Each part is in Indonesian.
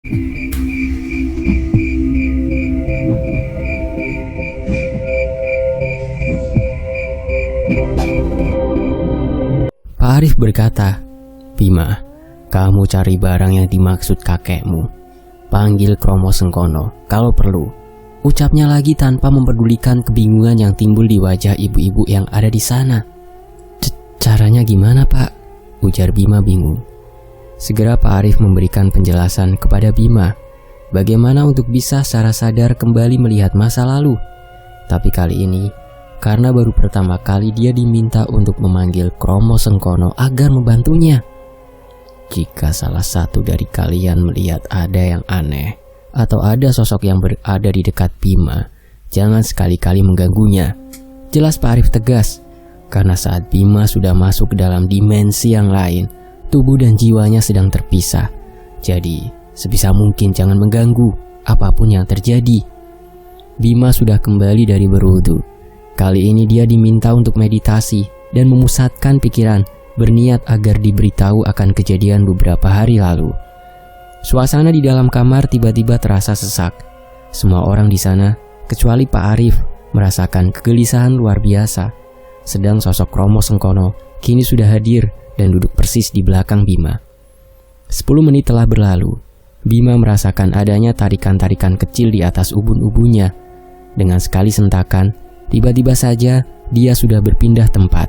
Pak Arif berkata, "Bima, kamu cari barang yang dimaksud kakekmu. Panggil Kromo Sengkono kalau perlu." Ucapnya lagi tanpa mempedulikan kebingungan yang timbul di wajah ibu-ibu yang ada di sana. "Caranya gimana, Pak?" ujar Bima bingung. Segera Pak Arif memberikan penjelasan kepada Bima bagaimana untuk bisa secara sadar kembali melihat masa lalu. Tapi kali ini, karena baru pertama kali dia diminta untuk memanggil Kromo Sengkono agar membantunya. "Jika salah satu dari kalian melihat ada yang aneh atau ada sosok yang berada di dekat Bima, jangan sekali-kali mengganggunya," jelas Pak Arif tegas. Karena saat Bima sudah masuk ke dalam dimensi yang lain, tubuh dan jiwanya sedang terpisah. Jadi, sebisa mungkin jangan mengganggu apapun yang terjadi. Bima sudah kembali dari berwudu. Kali ini dia diminta untuk meditasi dan memusatkan pikiran, berniat agar diberitahu akan kejadian beberapa hari lalu. Suasana di dalam kamar tiba-tiba terasa sesak. Semua orang di sana, kecuali Pak Arif, merasakan kegelisahan luar biasa. Sedang sosok Kromo Sengkono kini sudah hadir dan duduk persis di belakang Bima. 10 menit telah berlalu. Bima merasakan adanya tarikan-tarikan kecil di atas ubun-ubunnya. Dengan sekali sentakan, tiba-tiba saja dia sudah berpindah tempat.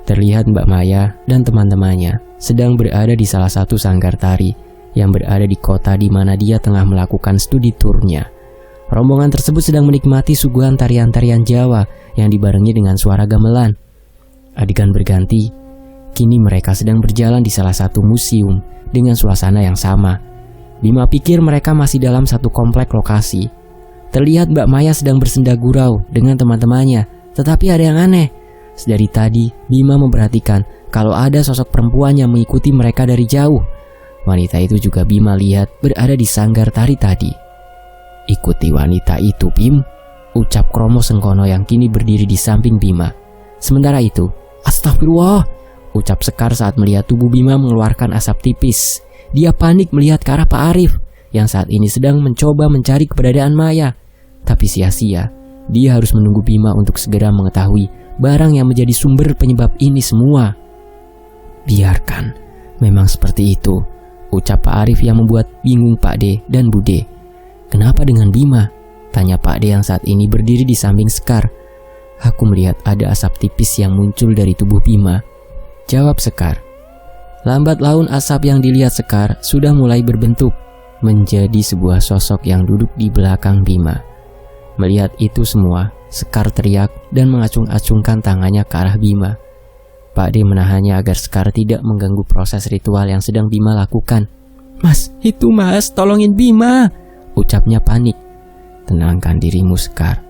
Terlihat Mbak Maya dan teman-temannya sedang berada di salah satu sanggar tari yang berada di kota di mana dia tengah melakukan studi turnya. Rombongan tersebut sedang menikmati suguhan tarian-tarian Jawa yang dibarengi dengan suara gamelan. Adegan berganti, kini mereka sedang berjalan di salah satu museum dengan suasana yang sama. Bima pikir mereka masih dalam satu komplek lokasi. Terlihat Mbak Maya sedang bersenda gurau dengan teman-temannya, tetapi ada yang aneh. Sedari tadi, Bima memperhatikan kalau ada sosok perempuan yang mengikuti mereka dari jauh. Wanita itu juga Bima lihat berada di sanggar tari tadi. "Ikuti wanita itu, Bim," ucap Kromo Sengkono yang kini berdiri di samping Bima. Sementara itu, "Astagfirullah," ucap Sekar saat melihat tubuh Bima mengeluarkan asap tipis. Dia panik melihat ke arah Pak Arif yang saat ini sedang mencoba mencari keberadaan Maya. Tapi sia-sia, dia harus menunggu Bima untuk segera mengetahui barang yang menjadi sumber penyebab ini semua. "Biarkan, memang seperti itu," ucap Pak Arif yang membuat bingung Pak D dan Bude. "Kenapa dengan Bima?" tanya Pak D yang saat ini berdiri di samping Sekar. "Aku melihat ada asap tipis yang muncul dari tubuh Bima," jawab Sekar. Lambat laun asap yang dilihat Sekar sudah mulai berbentuk menjadi sebuah sosok yang duduk di belakang Bima. Melihat itu semua, Sekar teriak dan mengacung-acungkan tangannya ke arah Bima. Pak D menahannya agar Sekar tidak mengganggu proses ritual yang sedang Bima lakukan. "Mas, itu mas, tolongin Bima," ucapnya panik. "Tenangkan dirimu, Sekar.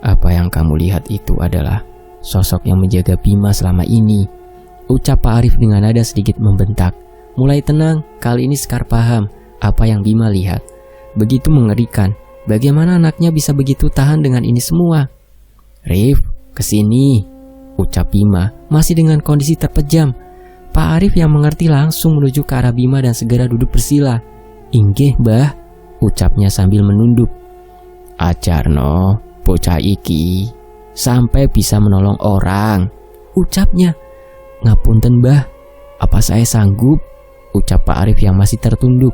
Apa yang kamu lihat itu adalah sosok yang menjaga Bima selama ini," ucap Pak Arif dengan nada sedikit membentak. Mulai tenang, kali ini Sekar paham apa yang Bima lihat. Begitu mengerikan. Bagaimana anaknya bisa begitu tahan dengan ini semua? "Rif, kesini," ucap Bima masih dengan kondisi terpejam. Pak Arif yang mengerti langsung menuju ke arah Bima dan segera duduk bersila. "Inggih, Mbah," ucapnya sambil menunduk. "Ajarno, bocah iki sampai bisa menolong orang," ucapnya. "Ngapunten, Mbah, apa saya sanggup?" ucap Pak Arif yang masih tertunduk.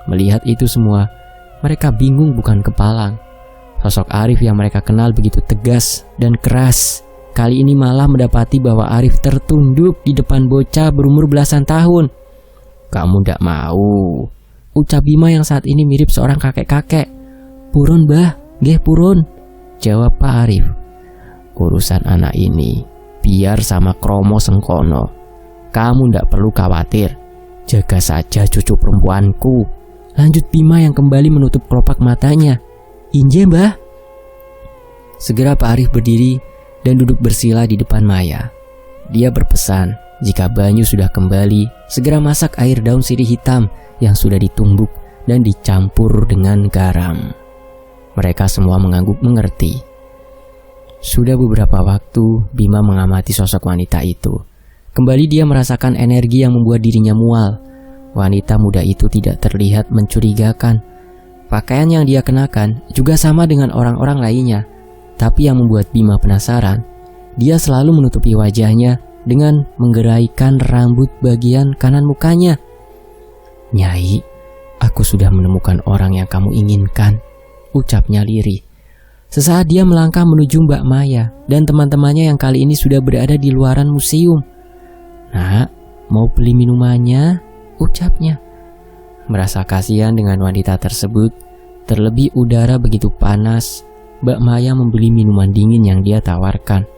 Melihat itu semua, mereka bingung bukan kepalang. Sosok Arif yang mereka kenal begitu tegas dan keras, kali ini malah mendapati bahwa Arif tertunduk di depan bocah berumur belasan tahun. "Kamu ndak mau?" ucap Bima yang saat ini mirip seorang kakek-kakek. "Purun, Bah, nggih purun," jawab Pak Arif. "Urusan anak ini biar sama Kromo Sengkono. Kamu ndak perlu khawatir. Jaga saja cucu perempuanku," lanjut Bima yang kembali menutup kelopak matanya. "Inje, Mbah." Segera Pak Arif berdiri dan duduk bersila di depan Maya. Dia berpesan, jika Banyu sudah kembali, segera masak air daun sirih hitam yang sudah ditumbuk dan dicampur dengan garam. Mereka semua mengangguk mengerti. Sudah beberapa waktu, Bima mengamati sosok wanita itu. Kembali dia merasakan energi yang membuat dirinya mual. Wanita muda itu tidak terlihat mencurigakan. Pakaian yang dia kenakan juga sama dengan orang-orang lainnya. Tapi yang membuat Bima penasaran, dia selalu menutupi wajahnya dengan menggeraikan rambut bagian kanan mukanya. "Nyai, aku sudah menemukan orang yang kamu inginkan," ucapnya lirih. Sesaat dia melangkah menuju Mbak Maya dan teman-temannya yang kali ini sudah berada di luaran museum. "Nak, mau beli minumannya?" ucapnya. Merasa kasihan dengan wanita tersebut, terlebih udara begitu panas, Mbak Maya membeli minuman dingin yang dia tawarkan.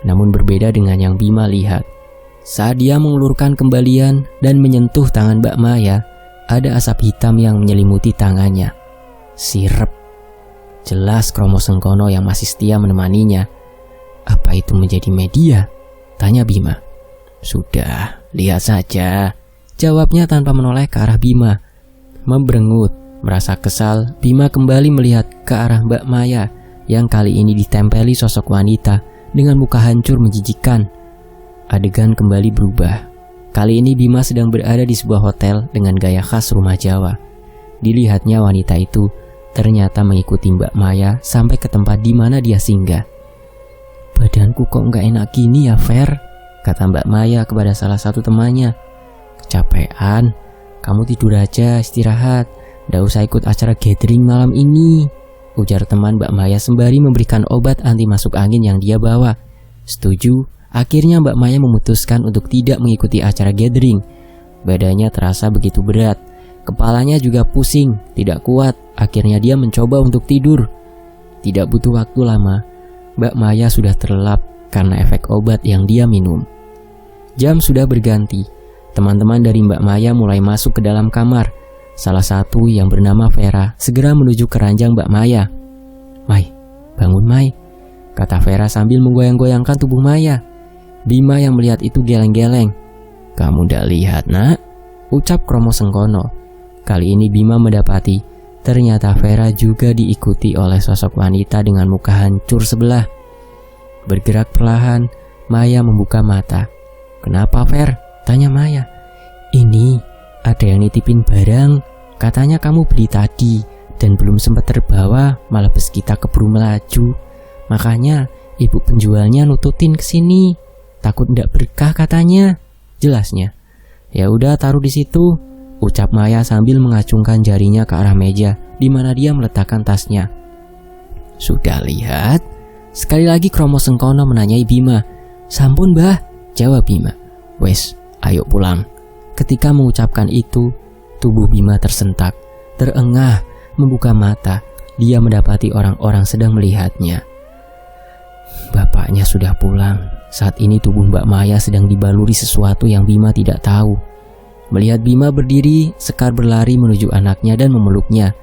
Namun berbeda dengan yang Bima lihat. Saat dia mengulurkan kembalian dan menyentuh tangan Mbak Maya, ada asap hitam yang menyelimuti tangannya. Sirep. Jelas Kromo Sengkono yang masih setia menemaninya. "Apa itu menjadi media?" tanya Bima. "Sudah, lihat saja," jawabnya tanpa menoleh ke arah Bima. Membrengut, merasa kesal, Bima kembali melihat ke arah Mbak Maya yang kali ini ditempeli sosok wanita dengan muka hancur menjijikan. Adegan kembali berubah. Kali ini Bima sedang berada di sebuah hotel dengan gaya khas rumah Jawa. Dilihatnya wanita itu ternyata mengikuti Mbak Maya sampai ke tempat di mana dia singgah. "Badanku kok nggak enak gini ya, Fer?" kata Mbak Maya kepada salah satu temannya. "Kecapean, kamu tidur aja, istirahat. Nggak usah ikut acara gathering malam ini," ujar teman Mbak Maya sembari memberikan obat anti masuk angin yang dia bawa. Setuju, akhirnya Mbak Maya memutuskan untuk tidak mengikuti acara gathering. Badannya terasa begitu berat, kepalanya juga pusing, tidak kuat. Akhirnya dia mencoba untuk tidur. Tidak butuh waktu lama, Mbak Maya sudah terlelap karena efek obat yang dia minum. Jam sudah berganti. Teman-teman dari Mbak Maya mulai masuk ke dalam kamar. Salah satu yang bernama Vera segera menuju ke ranjang Mbak Maya. "Mai, bangun Mai," kata Vera sambil menggoyang-goyangkan tubuh Maya. Bima yang melihat itu geleng-geleng. "Kamu ndak lihat, Nak?" ucap Kromo Sengkono. Kali ini Bima mendapati ternyata Vera juga diikuti oleh sosok wanita dengan muka hancur sebelah. Bergerak perlahan, Maya membuka mata. "Kenapa, Ver?" tanya Maya. "Ini ada yang nitipin barang. Katanya kamu beli tadi dan belum sempat terbawa, malah bus kita keburu melaju. Makanya ibu penjualnya nututin ke sini. Takut ndak berkah katanya," jelasnya. "Ya udah, taruh di situ," ucap Maya sambil mengacungkan jarinya ke arah meja di mana dia meletakkan tasnya. "Sudah lihat?" Sekali lagi Kromo Sengkono menanyai Bima. "Sampun, Mbah," jawab Bima. "Wes, ayo pulang." Ketika mengucapkan itu, tubuh Bima tersentak, terengah, membuka mata. Dia mendapati orang-orang sedang melihatnya. Bapaknya sudah pulang. Saat ini tubuh Mbak Maya sedang dibaluri sesuatu yang Bima tidak tahu. Melihat Bima berdiri, Sekar berlari menuju anaknya dan memeluknya.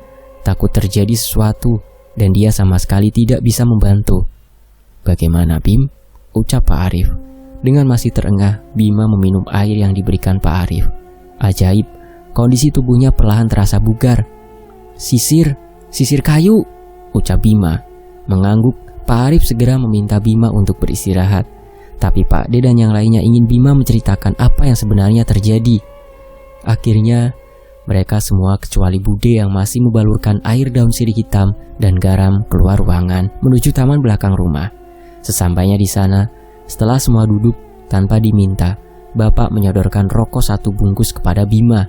Takut terjadi sesuatu dan dia sama sekali tidak bisa membantu. "Bagaimana, Bim?" ucap Pak Arif. Dengan masih terengah, Bima meminum air yang diberikan Pak Arif. Ajaib, kondisi tubuhnya perlahan terasa bugar. Sisir kayu," ucap Bima. Mengangguk, Pak Arif segera meminta Bima untuk beristirahat. Tapi Pak D dan yang lainnya ingin Bima menceritakan apa yang sebenarnya terjadi. Akhirnya, mereka semua kecuali Bude yang masih membalurkan air daun sirih hitam dan garam keluar ruangan menuju taman belakang rumah. Sesampainya di sana, setelah semua duduk tanpa diminta, Bapak menyodorkan rokok 1 bungkus kepada Bima.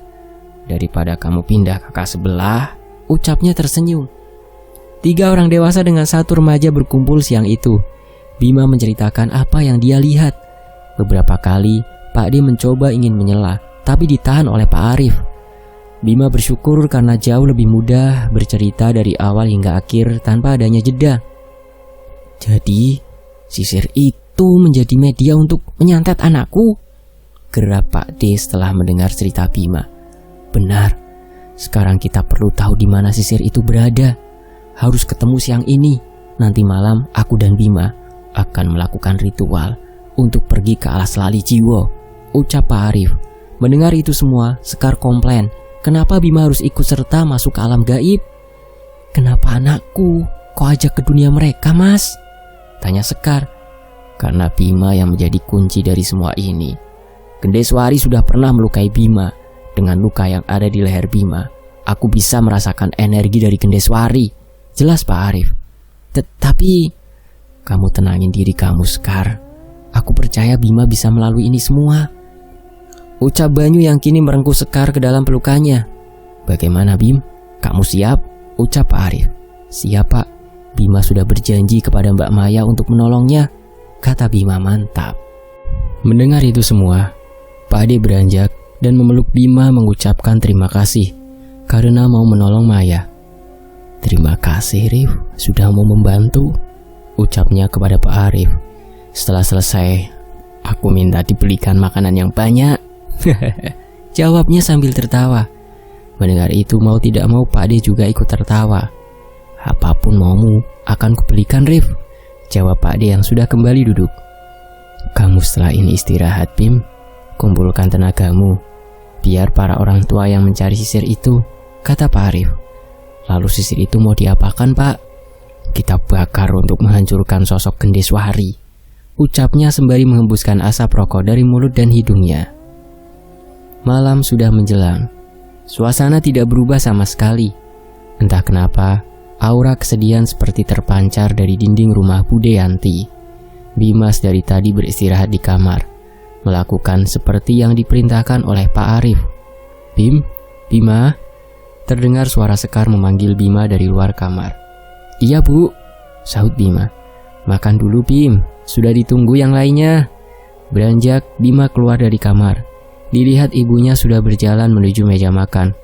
"Daripada kamu pindah ke kakak sebelah," ucapnya tersenyum. 3 orang dewasa dengan 1 remaja berkumpul siang itu. Bima menceritakan apa yang dia lihat. Beberapa kali, Pak D mencoba ingin menyela, tapi ditahan oleh Pak Arif. Bima bersyukur karena jauh lebih mudah bercerita dari awal hingga akhir tanpa adanya jeda. "Jadi, sisir itu menjadi media untuk menyantet anakku?" gerak Pak D setelah mendengar cerita Bima. "Benar, sekarang kita perlu tahu di mana sisir itu berada. Harus ketemu siang ini. Nanti malam aku dan Bima akan melakukan ritual untuk pergi ke alas lali jiwo," ucap Pak Arif. Mendengar itu semua, Sekar komplain. Kenapa Bima harus ikut serta masuk ke alam gaib? "Kenapa anakku kok ajak ke dunia mereka, Mas?" tanya Sekar. "Karena Bima yang menjadi kunci dari semua ini. Gendeswari sudah pernah melukai Bima dengan luka yang ada di leher Bima. Aku bisa merasakan energi dari Gendeswari. Jelas Pak Arif. Tapi kamu tenangin diri kamu, Sekar. Aku percaya Bima bisa melalui ini semua, ucap Banyu yang kini merengkuh Sekar ke dalam pelukannya. Bagaimana Bim? Kamu siap? Ucap Pak Arif. Siap Pak. Bima sudah berjanji kepada Mbak Maya untuk menolongnya, kata Bima mantap. Mendengar itu semua, Pak Ade beranjak dan memeluk Bima mengucapkan terima kasih karena mau menolong Maya. Terima kasih Rif, sudah mau membantu, ucapnya kepada Pak Arif. Setelah selesai, aku minta dibelikan makanan yang banyak. Jawabnya sambil tertawa. Mendengar itu mau tidak mau Pak Ade juga ikut tertawa. Apapun maumu akan kubelikan Rif, jawab Pak Ade yang sudah kembali duduk. Kamu setelah ini istirahat Bim, kumpulkan tenagamu, biar para orang tua yang mencari sisir itu, kata Pak Arif. Lalu sisir itu mau diapakan Pak? Kita bakar untuk menghancurkan sosok Gendeswari, ucapnya sembari menghembuskan asap rokok dari mulut dan hidungnya. Malam sudah menjelang. Suasana tidak berubah sama sekali. Entah kenapa, aura kesedihan seperti terpancar dari dinding rumah Bude Yanti. Bimas dari tadi beristirahat di kamar, melakukan seperti yang diperintahkan oleh Pak Arif. Bim, Bima, terdengar suara Sekar memanggil Bima dari luar kamar. Iya Bu, sahut Bima. Makan dulu Bim, sudah ditunggu yang lainnya. Beranjak, Bima keluar dari kamar. Dilihat ibunya sudah berjalan menuju meja makan.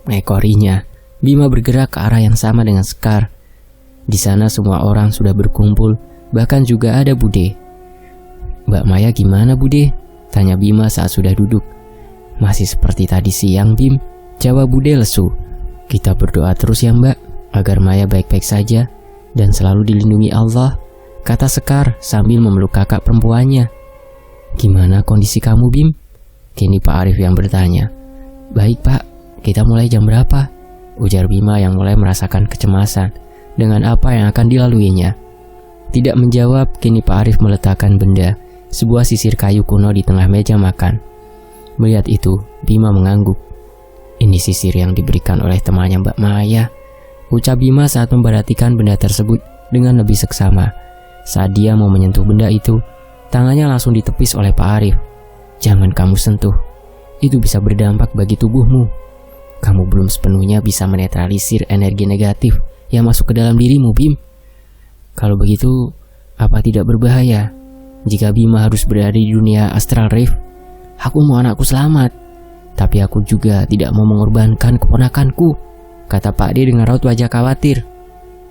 Mengekorinya, Bima bergerak ke arah yang sama dengan Sekar. Di sana semua orang sudah berkumpul, bahkan juga ada Bude. Mbak Maya gimana Bude? Tanya Bima saat sudah duduk. Masih seperti tadi siang Bim, jawab Bude lesu. Kita berdoa terus ya Mbak, agar Maya baik-baik saja dan selalu dilindungi Allah, kata Sekar sambil memeluk kakak perempuannya. Gimana kondisi kamu Bim? Kini Pak Arif yang bertanya. Baik Pak, kita mulai jam berapa? Ujar Bima yang mulai merasakan kecemasan dengan apa yang akan dilaluinya. Tidak menjawab, kini Pak Arif meletakkan benda, sebuah sisir kayu kuno di tengah meja makan. Melihat itu, Bima mengangguk. Ini sisir yang diberikan oleh temannya Mbak Maya, ucap Bima saat memperhatikan benda tersebut dengan lebih seksama. Saat dia mau menyentuh benda itu, tangannya langsung ditepis oleh Pak Arif. Jangan kamu sentuh, itu bisa berdampak bagi tubuhmu. Kamu belum sepenuhnya bisa menetralisir energi negatif yang masuk ke dalam dirimu Bim. Kalau begitu, apa tidak berbahaya jika Bima harus berada di dunia astral Rif? Aku mau anakku selamat, tapi aku juga tidak mau mengorbankan keponakanku, kata Pak D dengan raut wajah khawatir.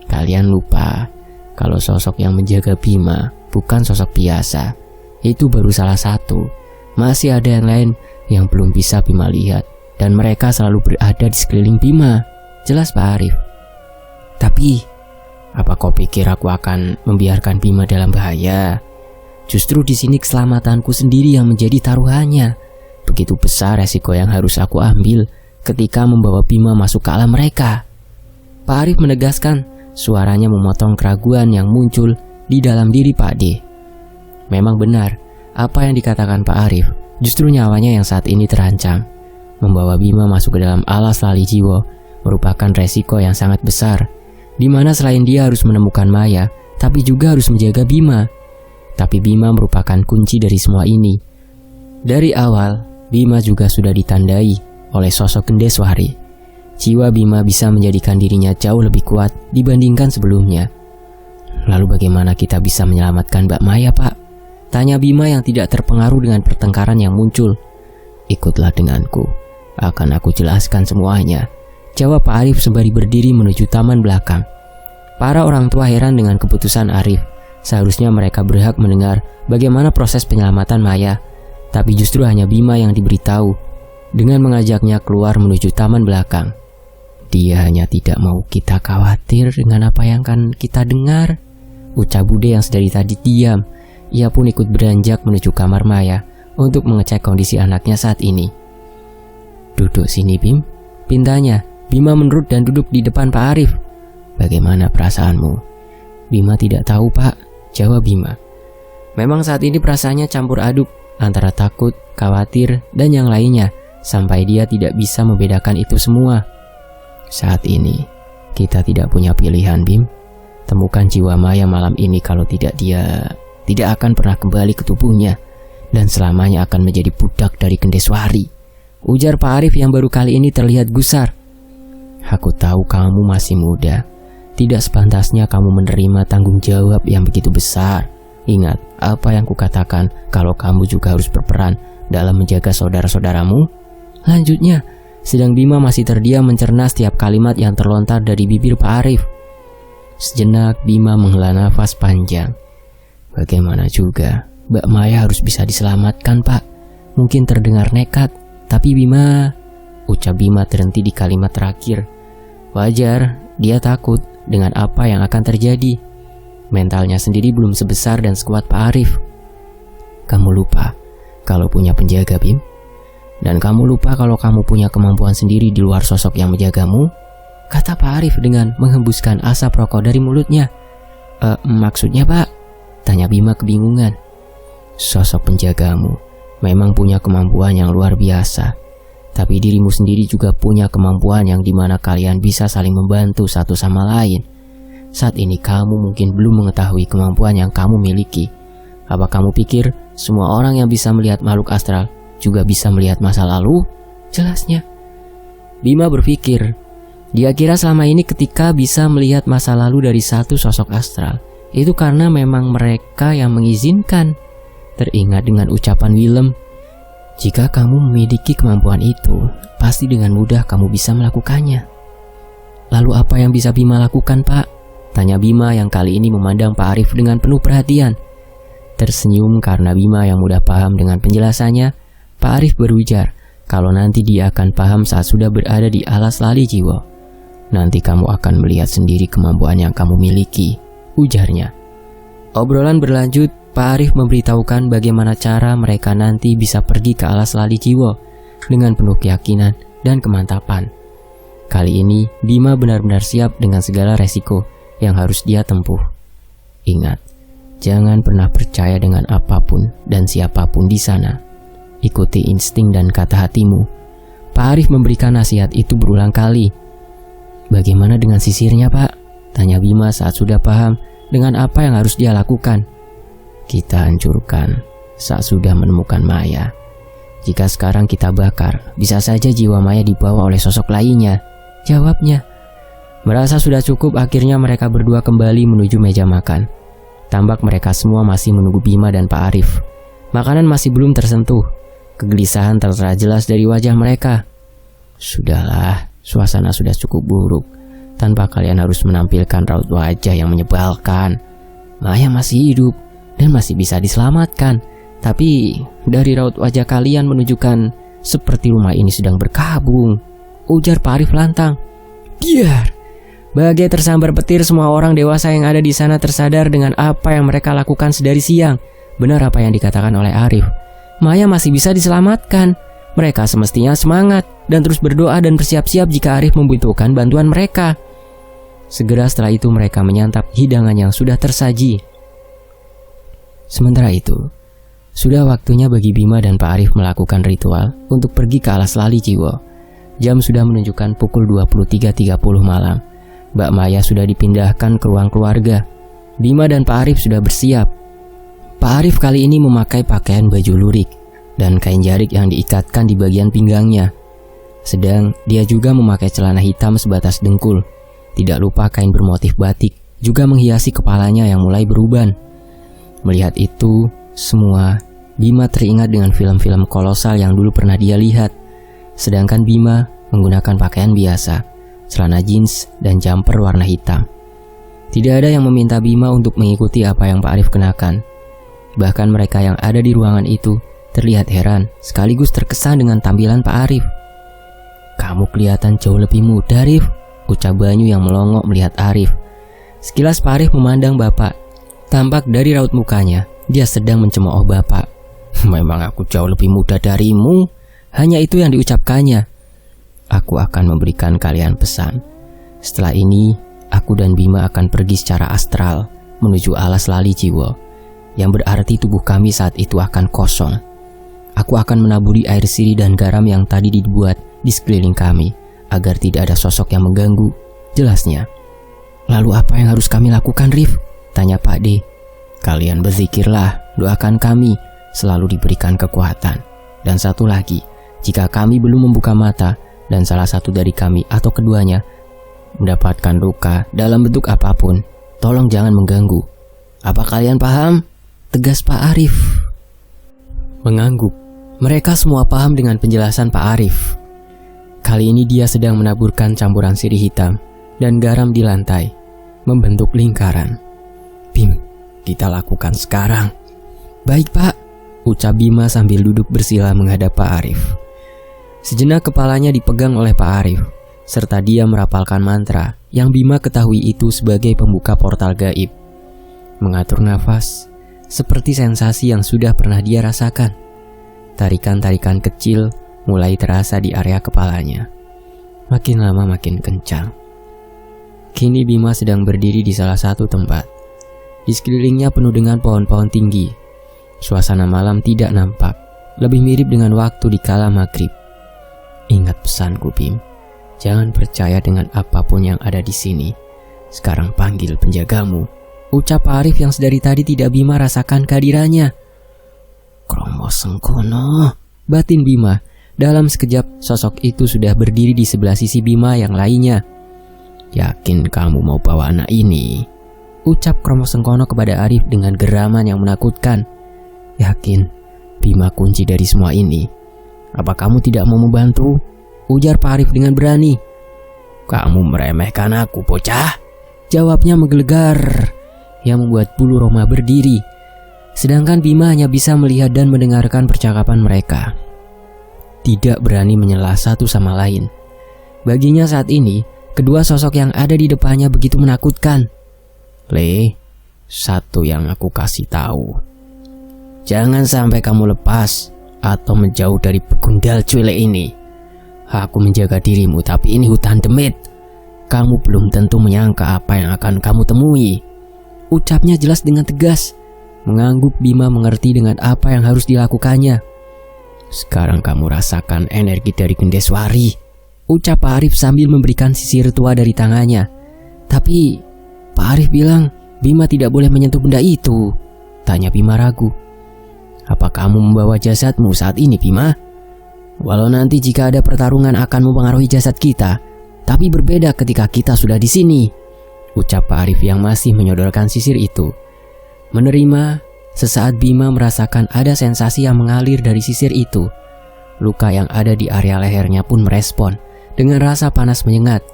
Kalian lupa kalau sosok yang menjaga Bima bukan sosok biasa. Itu baru salah satu. Masih ada yang lain yang belum bisa Bima lihat, dan mereka selalu berada di sekeliling Bima, jelas Pak Arif. Tapi, apa kau pikir aku akan membiarkan Bima dalam bahaya? Justru di sini keselamatanku sendiri yang menjadi taruhannya. Begitu besar resiko yang harus aku ambil ketika membawa Bima masuk ke alam mereka. Pak Arif menegaskan, suaranya memotong keraguan yang muncul di dalam diri Pak D. Memang benar, apa yang dikatakan Pak Arif, justru nyawanya yang saat ini terancam. Membawa Bima masuk ke dalam alas lali jiwa merupakan resiko yang sangat besar, di mana selain dia harus menemukan Maya, tapi juga harus menjaga Bima. Tapi Bima merupakan kunci dari semua ini. Dari awal, Bima juga sudah ditandai oleh sosok Gendeswari. Jiwa Bima bisa menjadikan dirinya jauh lebih kuat dibandingkan sebelumnya. Lalu bagaimana kita bisa menyelamatkan Mbak Maya Pak? Tanya Bima yang tidak terpengaruh dengan pertengkaran yang muncul. Ikutlah denganku, akan aku jelaskan semuanya, jawab Pak Arif sembari berdiri menuju taman belakang. Para orang tua heran dengan keputusan Arif. Seharusnya mereka berhak mendengar bagaimana proses penyelamatan Maya, tapi justru hanya Bima yang diberitahu dengan mengajaknya keluar menuju taman belakang. Dia hanya tidak mau kita khawatir dengan apa yang akan kita dengar, ucap Bude yang sedari tadi diam. Ia pun ikut beranjak menuju kamar Maya untuk mengecek kondisi anaknya saat ini. Duduk sini Bim, pintanya. Bima menurut dan duduk di depan Pak Arif. Bagaimana perasaanmu? Bima tidak tahu Pak, jawab Bima. Memang saat ini perasaannya campur aduk antara takut, khawatir, dan yang lainnya. sampai dia tidak bisa membedakan itu semua. Saat ini, kita tidak punya pilihan, Bim. Temukan jiwa Maya malam ini, kalau tidak dia tidak akan pernah kembali ke tubuhnya dan selamanya akan menjadi budak dari Kendeswari, ujar Pak Arif yang baru kali ini terlihat gusar. Aku tahu kamu masih muda. Tidak sepantasnya kamu menerima tanggung jawab yang begitu besar. Ingat apa yang kukatakan kalau kamu juga harus berperan dalam menjaga saudara-saudaramu. Lanjutnya, sedang Bima masih terdiam mencerna setiap kalimat yang terlontar dari bibir Pak Arif. Sejenak Bima menghela nafas panjang. Bagaimana juga, Mbak Maya harus bisa diselamatkan, Pak. Mungkin terdengar nekat, tapi Bima... Ucap Bima terhenti di kalimat terakhir. Wajar, dia takut dengan apa yang akan terjadi. Mentalnya sendiri belum sebesar dan sekuat Pak Arif. Kamu lupa kalau punya penjaga, Bim. Dan kamu lupa kalau kamu punya kemampuan sendiri di luar sosok yang menjagamu, kata Pak Arif dengan menghembuskan asap rokok dari mulutnya. Maksudnya, Pak? Tanya Bima kebingungan. Sosok penjagamu memang punya kemampuan yang luar biasa, tapi dirimu sendiri juga punya kemampuan yang dimana kalian bisa saling membantu satu sama lain. Saat ini kamu mungkin belum mengetahui kemampuan yang kamu miliki. Apa kamu pikir semua orang yang bisa melihat makhluk astral juga bisa melihat masa lalu? Jelasnya. Bima berpikir, dia kira selama ini ketika bisa melihat masa lalu dari satu sosok astral, itu karena memang mereka yang mengizinkan. Teringat dengan ucapan Willem, jika kamu memiliki kemampuan itu, pasti dengan mudah kamu bisa melakukannya. Lalu apa yang bisa Bima lakukan, Pak? Tanya Bima yang kali ini memandang Pak Arif dengan penuh perhatian. Tersenyum karena Bima yang mudah paham dengan penjelasannya, Pak Arif berujar kalau nanti dia akan paham saat sudah berada di alas lali jiwa. Nanti kamu akan melihat sendiri kemampuan yang kamu miliki, ujarnya. Obrolan berlanjut. Pak Arif memberitahukan bagaimana cara mereka nanti bisa pergi ke alas lali jiwa dengan penuh keyakinan dan kemantapan. Kali ini Bima benar-benar siap dengan segala resiko yang harus dia tempuh. Ingat, jangan pernah percaya dengan apapun dan siapapun di sana. Ikuti insting dan kata hatimu. Pak Arif memberikan nasihat itu berulang kali. Bagaimana dengan sisirnya, Pak? Tanya Bima saat sudah paham dengan apa yang harus dia lakukan. Kita hancurkan saat sudah menemukan Maya. Jika sekarang kita bakar, bisa saja jiwa Maya dibawa oleh sosok lainnya, jawabnya. Merasa sudah cukup, akhirnya mereka berdua kembali menuju meja makan. Tampak mereka semua masih menunggu Bima dan Pak Arif. Makanan masih belum tersentuh. Kegelisahan tertera jelas dari wajah mereka. Sudahlah, suasana sudah cukup buruk. Tanpa kalian harus menampilkan raut wajah yang menyebalkan. Maya masih hidup dan masih bisa diselamatkan. Tapi dari raut wajah kalian menunjukkan seperti rumah ini sedang berkabung, ujar Pak Arif lantang. Biar. Bagai tersambar petir, semua orang dewasa yang ada di sana tersadar dengan apa yang mereka lakukan sedari siang. Benar apa yang dikatakan oleh Arif. Maya masih bisa diselamatkan. Mereka semestinya semangat dan terus berdoa dan bersiap-siap jika Arif membutuhkan bantuan mereka. Segera setelah itu mereka menyantap hidangan yang sudah tersaji. Sementara itu, sudah waktunya bagi Bima dan Pak Arif melakukan ritual untuk pergi ke alas lali jiwa. Jam sudah menunjukkan pukul 23.30 malam. Mbak Maya sudah dipindahkan ke ruang keluarga. Bima dan Pak Arif sudah bersiap. Pak Arif kali ini memakai pakaian baju lurik dan kain jarik yang diikatkan di bagian pinggangnya. Sedang dia juga memakai celana hitam sebatas dengkul. Tidak lupa kain bermotif batik juga menghiasi kepalanya yang mulai beruban. Melihat itu semua, Bima teringat dengan film-film kolosal yang dulu pernah dia lihat. Sedangkan Bima menggunakan pakaian biasa, celana jeans dan jumper warna hitam. Tidak ada yang meminta Bima untuk mengikuti apa yang Pak Arif kenakan. Bahkan mereka yang ada di ruangan itu terlihat heran sekaligus terkesan dengan tampilan Pak Arif. Kamu kelihatan jauh lebih muda, Arif, ucap Banyu yang melongok melihat Arif. Sekilas Pak Arif memandang bapak. Tampak dari raut mukanya, dia sedang mencemooh bapak. Memang aku jauh lebih muda darimu. Hanya itu yang diucapkannya. Aku akan memberikan kalian pesan. Setelah ini, aku dan Bima akan pergi secara astral menuju alas lali jiwa, yang berarti tubuh kami saat itu akan kosong. Aku akan menaburi air sirih dan garam yang tadi dibuat di sekeliling kami, agar tidak ada sosok yang mengganggu, jelasnya. Lalu apa yang harus kami lakukan, Rif? Tanya Pak D. Kalian berzikirlah, doakan kami, selalu diberikan kekuatan. Dan satu lagi, jika kami belum membuka mata, dan salah satu dari kami atau keduanya mendapatkan luka dalam bentuk apapun, tolong jangan mengganggu. Apa kalian paham? Tegas Pak Arif. Mengangguk. Mereka semua paham dengan penjelasan Pak Arif. Kali ini dia sedang menaburkan campuran sirih hitam dan garam di lantai, membentuk lingkaran. Bim, kita lakukan sekarang. Baik Pak, ucap Bima sambil duduk bersila menghadap Pak Arif. Sejenak kepalanya dipegang oleh Pak Arif, serta dia merapalkan mantra yang Bima ketahui itu sebagai pembuka portal gaib. Mengatur nafas, seperti sensasi yang sudah pernah dia rasakan. Tarikan-tarikan kecil mulai terasa di area kepalanya. Makin lama makin kencang. Kini Bima sedang berdiri di salah satu tempat. Di sekelilingnya penuh dengan pohon-pohon tinggi. Suasana malam tidak nampak, lebih mirip dengan waktu di kala maghrib. Ingat pesanku, Bim. Jangan percaya dengan apapun yang ada di sini. Sekarang panggil penjagamu, ucap Arif yang sedari tadi tidak Bima rasakan kehadirannya. Kromo Sengkono, batin Bima. Dalam sekejap sosok itu sudah berdiri di sebelah sisi Bima yang lainnya. Yakin kamu mau bawa anak ini? Ucap Kromo Sengkono kepada Arif dengan geraman yang menakutkan. Yakin, Bima kunci dari semua ini. Apa kamu tidak mau membantu? Ujar Pak Arif dengan berani. Kamu meremehkan aku, bocah? Jawabnya menggelegar, yang membuat bulu Roma berdiri. Sedangkan Bima hanya bisa melihat dan mendengarkan percakapan mereka. Tidak berani menyelah satu sama lain. Baginya saat ini, kedua sosok yang ada di depannya begitu menakutkan. Le, satu yang aku kasih tahu. Jangan sampai kamu lepas atau menjauh dari begundal cuek ini. Aku menjaga dirimu, tapi ini hutan demit. Kamu belum tentu menyangka apa yang akan kamu temui. Ucapnya jelas dengan tegas. Mengangguk Bima mengerti dengan apa yang harus dilakukannya. Sekarang kamu rasakan energi dari Gendeswari, ucap Pak Arif sambil memberikan sisir tua dari tangannya. Tapi Pak Arif bilang Bima tidak boleh menyentuh benda itu. Tanya Bima ragu. Apa kamu membawa jasadmu saat ini, Bima? Walau nanti jika ada pertarungan akan mempengaruhi jasad kita, tapi berbeda ketika kita sudah di sini, ucap Pak Arif yang masih menyodorkan sisir itu. Menerima, sesaat Bima merasakan ada sensasi yang mengalir dari sisir itu. Luka yang ada di area lehernya pun merespon dengan rasa panas menyengat.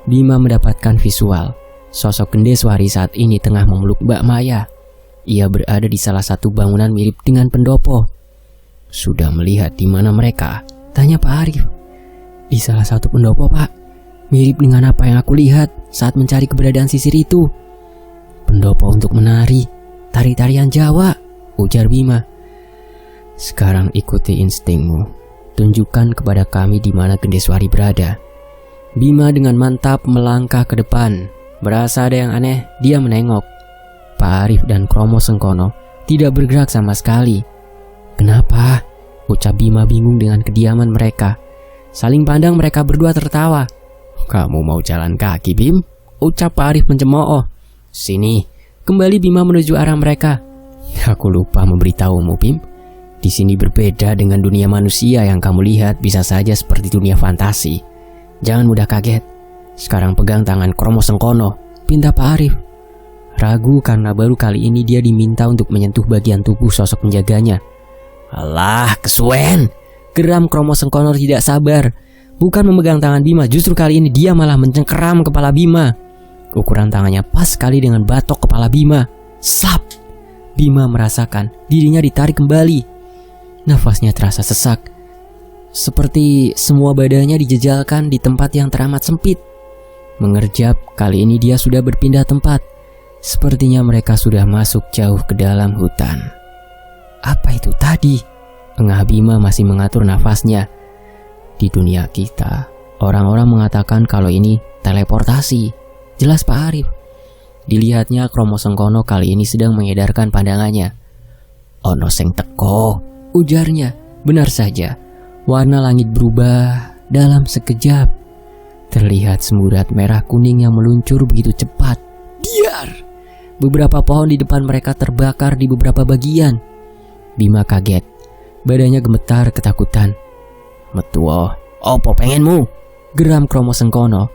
Bima mendapatkan visual sosok Gendeswari saat ini tengah memeluk Mbak Maya. Ia berada di salah satu bangunan mirip dengan pendopo. Sudah melihat di mana mereka? Tanya Pak Arif. Di salah satu pendopo, Pak. Mirip dengan apa yang aku lihat saat mencari keberadaan sisir itu. Pendopo untuk menari, tari-tarian Jawa, ujar Bima. Sekarang ikuti instingmu. Tunjukkan kepada kami di mana Gendeswari berada. Bima dengan mantap melangkah ke depan. Berasa ada yang aneh, dia menengok. Pak Arif dan Kromo Sengkono tidak bergerak sama sekali. Kenapa? Ucap Bima bingung dengan kediaman mereka. Saling pandang mereka berdua tertawa. Kamu mau jalan kaki, Bim? Ucap Pak Arif mencemooh. Sini. Kembali Bima menuju arah mereka. Aku lupa memberitahumu, Bim. Di sini berbeda dengan dunia manusia yang kamu lihat bisa saja seperti dunia fantasi. Jangan mudah kaget. Sekarang pegang tangan Kromo Sengkono, pinta Pak Arif. Ragu karena baru kali ini dia diminta untuk menyentuh bagian tubuh sosok penjaganya. Alah, kesuwen! Geram Kromo Sengkono tidak sabar. Bukan memegang tangan Bima, justru kali ini dia malah mencengkeram kepala Bima. Ukuran tangannya pas sekali dengan batok kepala Bima. Slap! Bima merasakan dirinya ditarik kembali. Nafasnya terasa sesak. Seperti semua badannya dijejalkan di tempat yang teramat sempit. Mengerjap, kali ini dia sudah berpindah tempat. Sepertinya mereka sudah masuk jauh ke dalam hutan. Apa itu tadi? Engah Bima masih mengatur nafasnya. Di dunia kita, orang-orang mengatakan kalau ini teleportasi. Jelas Pak Arif. Dilihatnya Kromo Sengkono kali ini sedang mengedarkan pandangannya. Ono sing teko, ujarnya. Benar saja, warna langit berubah dalam sekejap. Terlihat semburat merah kuning yang meluncur begitu cepat. Diar! Beberapa pohon di depan mereka terbakar di beberapa bagian. Bima kaget. Badannya gemetar ketakutan. "Metuo, opo pengenmu?" geram Kromo Sengkono.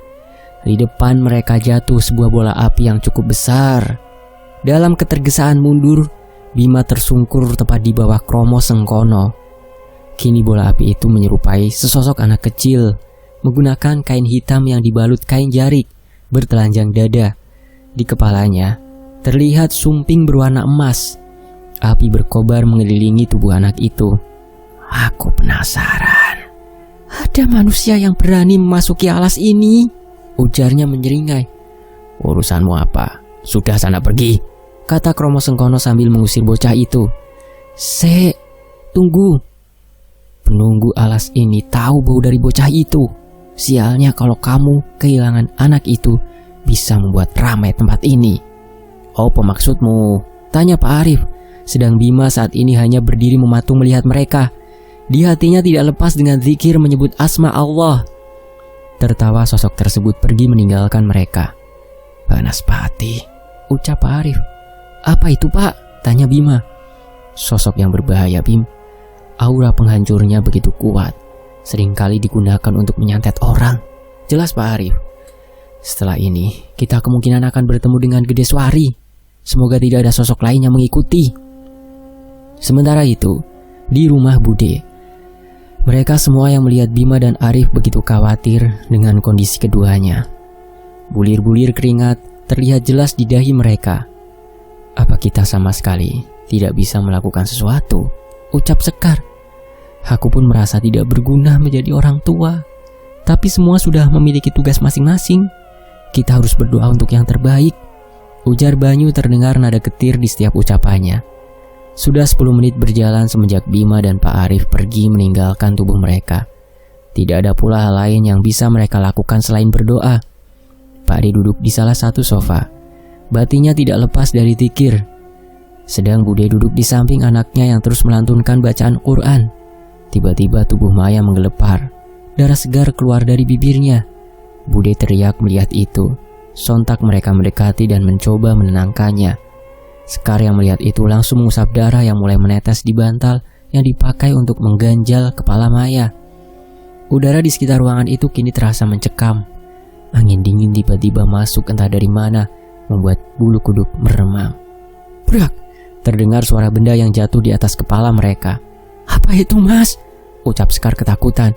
Di depan mereka jatuh sebuah bola api yang cukup besar. Dalam ketergesaan mundur, Bima tersungkur tepat di bawah Kromo Sengkono. Kini bola api itu menyerupai sesosok anak kecil, menggunakan kain hitam yang dibalut kain jarik, bertelanjang dada. Di kepalanya terlihat sumping berwarna emas. Api berkobar mengelilingi tubuh anak itu. "Aku penasaran. Ada manusia yang berani memasuki alas ini?" ujarnya menyeringai. "Urusanmu apa? Sudah sana pergi," kata Kromo Sengkono sambil mengusir bocah itu. Tunggu. Penunggu alas ini tahu bau dari bocah itu. Sialnya kalau kamu kehilangan anak itu, bisa membuat ramai tempat ini. "Apa maksudmu?" tanya Pak Arif. Sedang Bima saat ini hanya berdiri mematung melihat mereka. Di hatinya tidak lepas dengan zikir menyebut asma Allah. Tertawa sosok tersebut pergi meninggalkan mereka. "Banaspati," ucap Pak Arif. "Apa itu, Pak?" tanya Bima. "Sosok yang berbahaya, Bim. Aura penghancurnya begitu kuat. Seringkali digunakan untuk menyantet orang," jelas Pak Arif. "Setelah ini, kita kemungkinan akan bertemu dengan Gedeswari. Semoga tidak ada sosok lain yang mengikuti." Sementara itu, di rumah Bude, mereka semua yang melihat Bima dan Arif begitu khawatir dengan kondisi keduanya. Bulir-bulir keringat terlihat jelas di dahi mereka. "Apa kita sama sekali tidak bisa melakukan sesuatu?" ucap Sekar. "Aku pun merasa tidak berguna menjadi orang tua. Tapi semua sudah memiliki tugas masing-masing. Kita harus berdoa untuk yang terbaik," ujar Banyu terdengar nada getir di setiap ucapannya. Sudah 10 menit berjalan semenjak Bima dan Pak Arif pergi meninggalkan tubuh mereka. Tidak ada pula hal lain yang bisa mereka lakukan selain berdoa. Pak Ade duduk di salah satu sofa. Batinnya tidak lepas dari zikir. Sedang Bude duduk di samping anaknya yang terus melantunkan bacaan Quran. Tiba-tiba tubuh Maya menggelepar. Darah segar keluar dari bibirnya. Bude teriak melihat itu. Sontak mereka mendekati dan mencoba menenangkannya. Sekar yang melihat itu langsung mengusap darah yang mulai menetes di bantal yang dipakai untuk mengganjal kepala Maya. Udara di sekitar ruangan itu kini terasa mencekam. Angin dingin tiba-tiba masuk entah dari mana, membuat bulu kuduk meremang. Brak! Terdengar suara benda yang jatuh di atas kepala mereka. "Apa itu, Mas?" ucap Sekar ketakutan.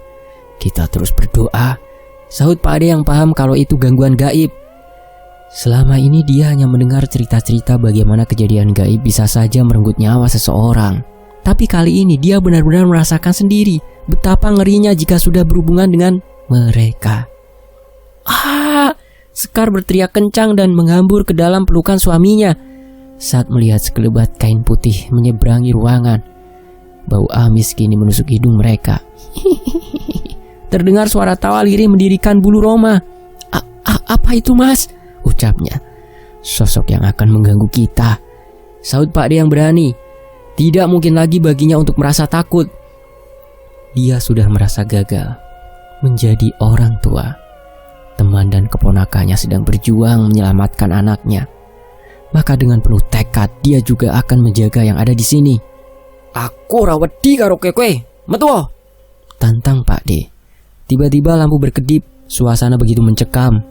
"Kita terus berdoa," sahut Pak Ade yang paham kalau itu gangguan gaib. Selama ini dia hanya mendengar cerita-cerita bagaimana kejadian gaib bisa saja merenggut nyawa seseorang. Tapi kali ini dia benar-benar merasakan sendiri betapa ngerinya jika sudah berhubungan dengan mereka. Sekar berteriak kencang dan menghambur ke dalam pelukan suaminya saat melihat sekelebat kain putih menyeberangi ruangan. Bau amis kini menusuk hidung mereka. Terdengar suara tawa lirih mendirikan bulu roma. Apa itu, Mas?" ucapnya. "Sosok yang akan mengganggu kita," sahut Pak De yang berani. Tidak mungkin lagi baginya untuk merasa takut. Dia sudah merasa gagal menjadi orang tua. Teman dan keponakannya sedang berjuang menyelamatkan anaknya. Maka dengan penuh tekad dia juga akan menjaga yang ada di sini. "Aku rawedi karo kowe, metuwo," tantang Pak De. Tiba-tiba lampu berkedip, suasana begitu mencekam.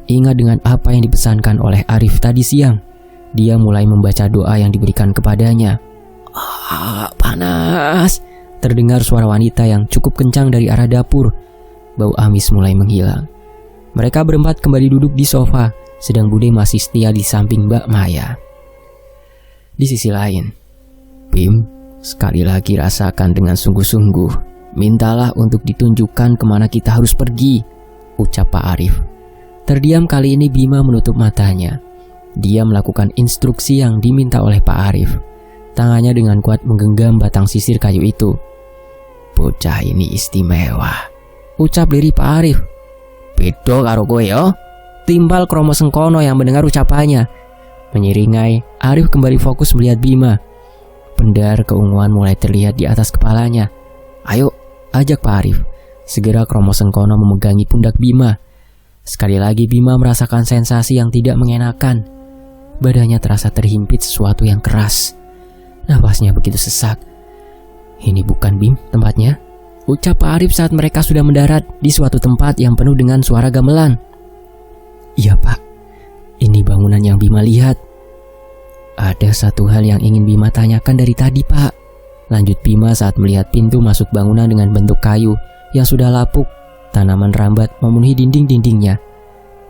Ingat dengan apa yang dipesankan oleh Arif tadi siang. Dia mulai membaca doa yang diberikan kepadanya. Panas. Terdengar suara wanita yang cukup kencang dari arah dapur. Bau amis mulai menghilang. Mereka berempat kembali duduk di sofa, sedang Bude masih setia di samping Mbak Maya. Di sisi lain, Bim, sekali lagi rasakan dengan sungguh-sungguh. Mintalah untuk ditunjukkan kemana kita harus pergi, ucap Pak Arif. Terdiam kali ini Bima menutup matanya. Dia melakukan instruksi yang diminta oleh Pak Arif. Tangannya dengan kuat menggenggam batang sisir kayu itu. Bocah ini istimewa, ucap lirih Pak Arif. Bedo karo kowe yo, timbal Kromo Sengkono yang mendengar ucapannya. Menyeringai, Arif kembali fokus melihat Bima. Pendar keunguan mulai terlihat di atas kepalanya. Ayo, ajak Pak Arif. Segera Kromo Sengkono memegangi pundak Bima. Sekali lagi Bima merasakan sensasi yang tidak mengenakan. Badannya terasa terhimpit sesuatu yang keras. Nafasnya begitu sesak. Ini bukan Bim tempatnya, ucap Pak Arif saat mereka sudah mendarat di suatu tempat yang penuh dengan suara gamelan. Iya Pak, ini bangunan yang Bima lihat. Ada satu hal yang ingin Bima tanyakan dari tadi Pak, lanjut Bima saat melihat pintu masuk bangunan dengan bentuk kayu yang sudah lapuk. Tanaman rambat memenuhi dinding-dindingnya.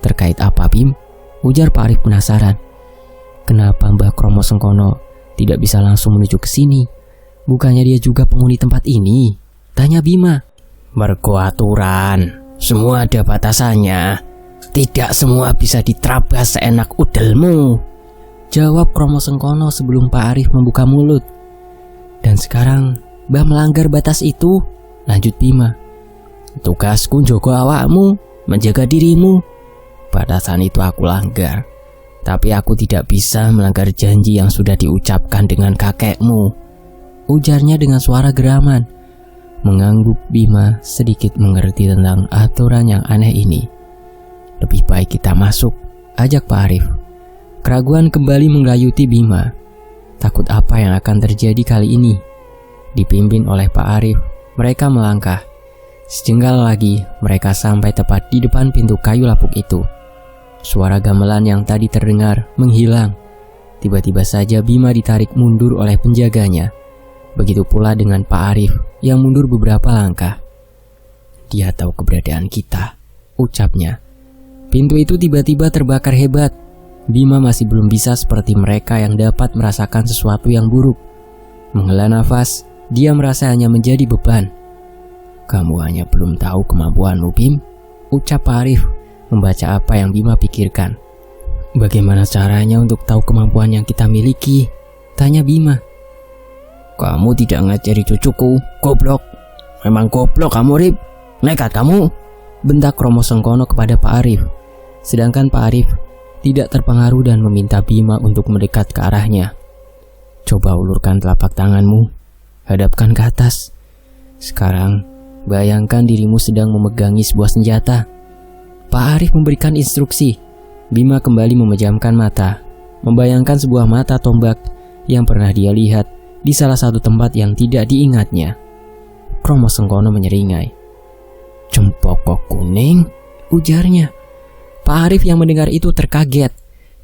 Terkait apa Bim? Ujar Pak Arif penasaran. Kenapa Mbah Kromo Sengkono tidak bisa langsung menuju ke sini? Bukannya dia juga penghuni tempat ini? Tanya Bima. Mergo aturan, semua ada batasannya. Tidak semua bisa diterabas seenak udelmu, jawab Kromo Sengkono sebelum Pak Arif membuka mulut. Dan sekarang Mbah melanggar batas itu, lanjut Bima. Tugasku njogo awakmu, menjaga dirimu. Batasan itu aku langgar, tapi aku tidak bisa melanggar janji yang sudah diucapkan dengan kakekmu, ujarnya dengan suara geraman. Mengangguk Bima sedikit mengerti tentang aturan yang aneh ini. Lebih baik kita masuk, ajak Pak Arif. Keraguan kembali menggayuti Bima. Takut apa yang akan terjadi kali ini? Dipimpin oleh Pak Arif, mereka melangkah. Sejengkal lagi mereka sampai tepat di depan pintu kayu lapuk itu. Suara gamelan yang tadi terdengar menghilang. Tiba-tiba saja Bima ditarik mundur oleh penjaganya. Begitu pula dengan Pak Arif yang mundur beberapa langkah. Dia tahu keberadaan kita, ucapnya. Pintu itu tiba-tiba terbakar hebat. Bima masih belum bisa seperti mereka yang dapat merasakan sesuatu yang buruk. Menghela nafas, dia merasa hanya menjadi beban. Kamu hanya belum tahu kemampuanmu Bim, ucap Pak Arif, membaca apa yang Bima pikirkan. Bagaimana caranya untuk tahu kemampuan yang kita miliki? Tanya Bima. Kamu tidak ngajari cucuku, goblok. Memang goblok kamu Rip, nekat kamu, bentak Kromo Sengkono kepada Pak Arif. Sedangkan Pak Arif tidak terpengaruh dan meminta Bima untuk mendekat ke arahnya. Coba ulurkan telapak tanganmu, hadapkan ke atas. Sekarang bayangkan dirimu sedang memegangi sebuah senjata. Pak Arif memberikan instruksi. Bima kembali memejamkan mata, membayangkan sebuah mata tombak yang pernah dia lihat di salah satu tempat yang tidak diingatnya. Kromo Sengkono menyeringai. Cempoko kuning, ujarnya. Pak Arif yang mendengar itu terkaget.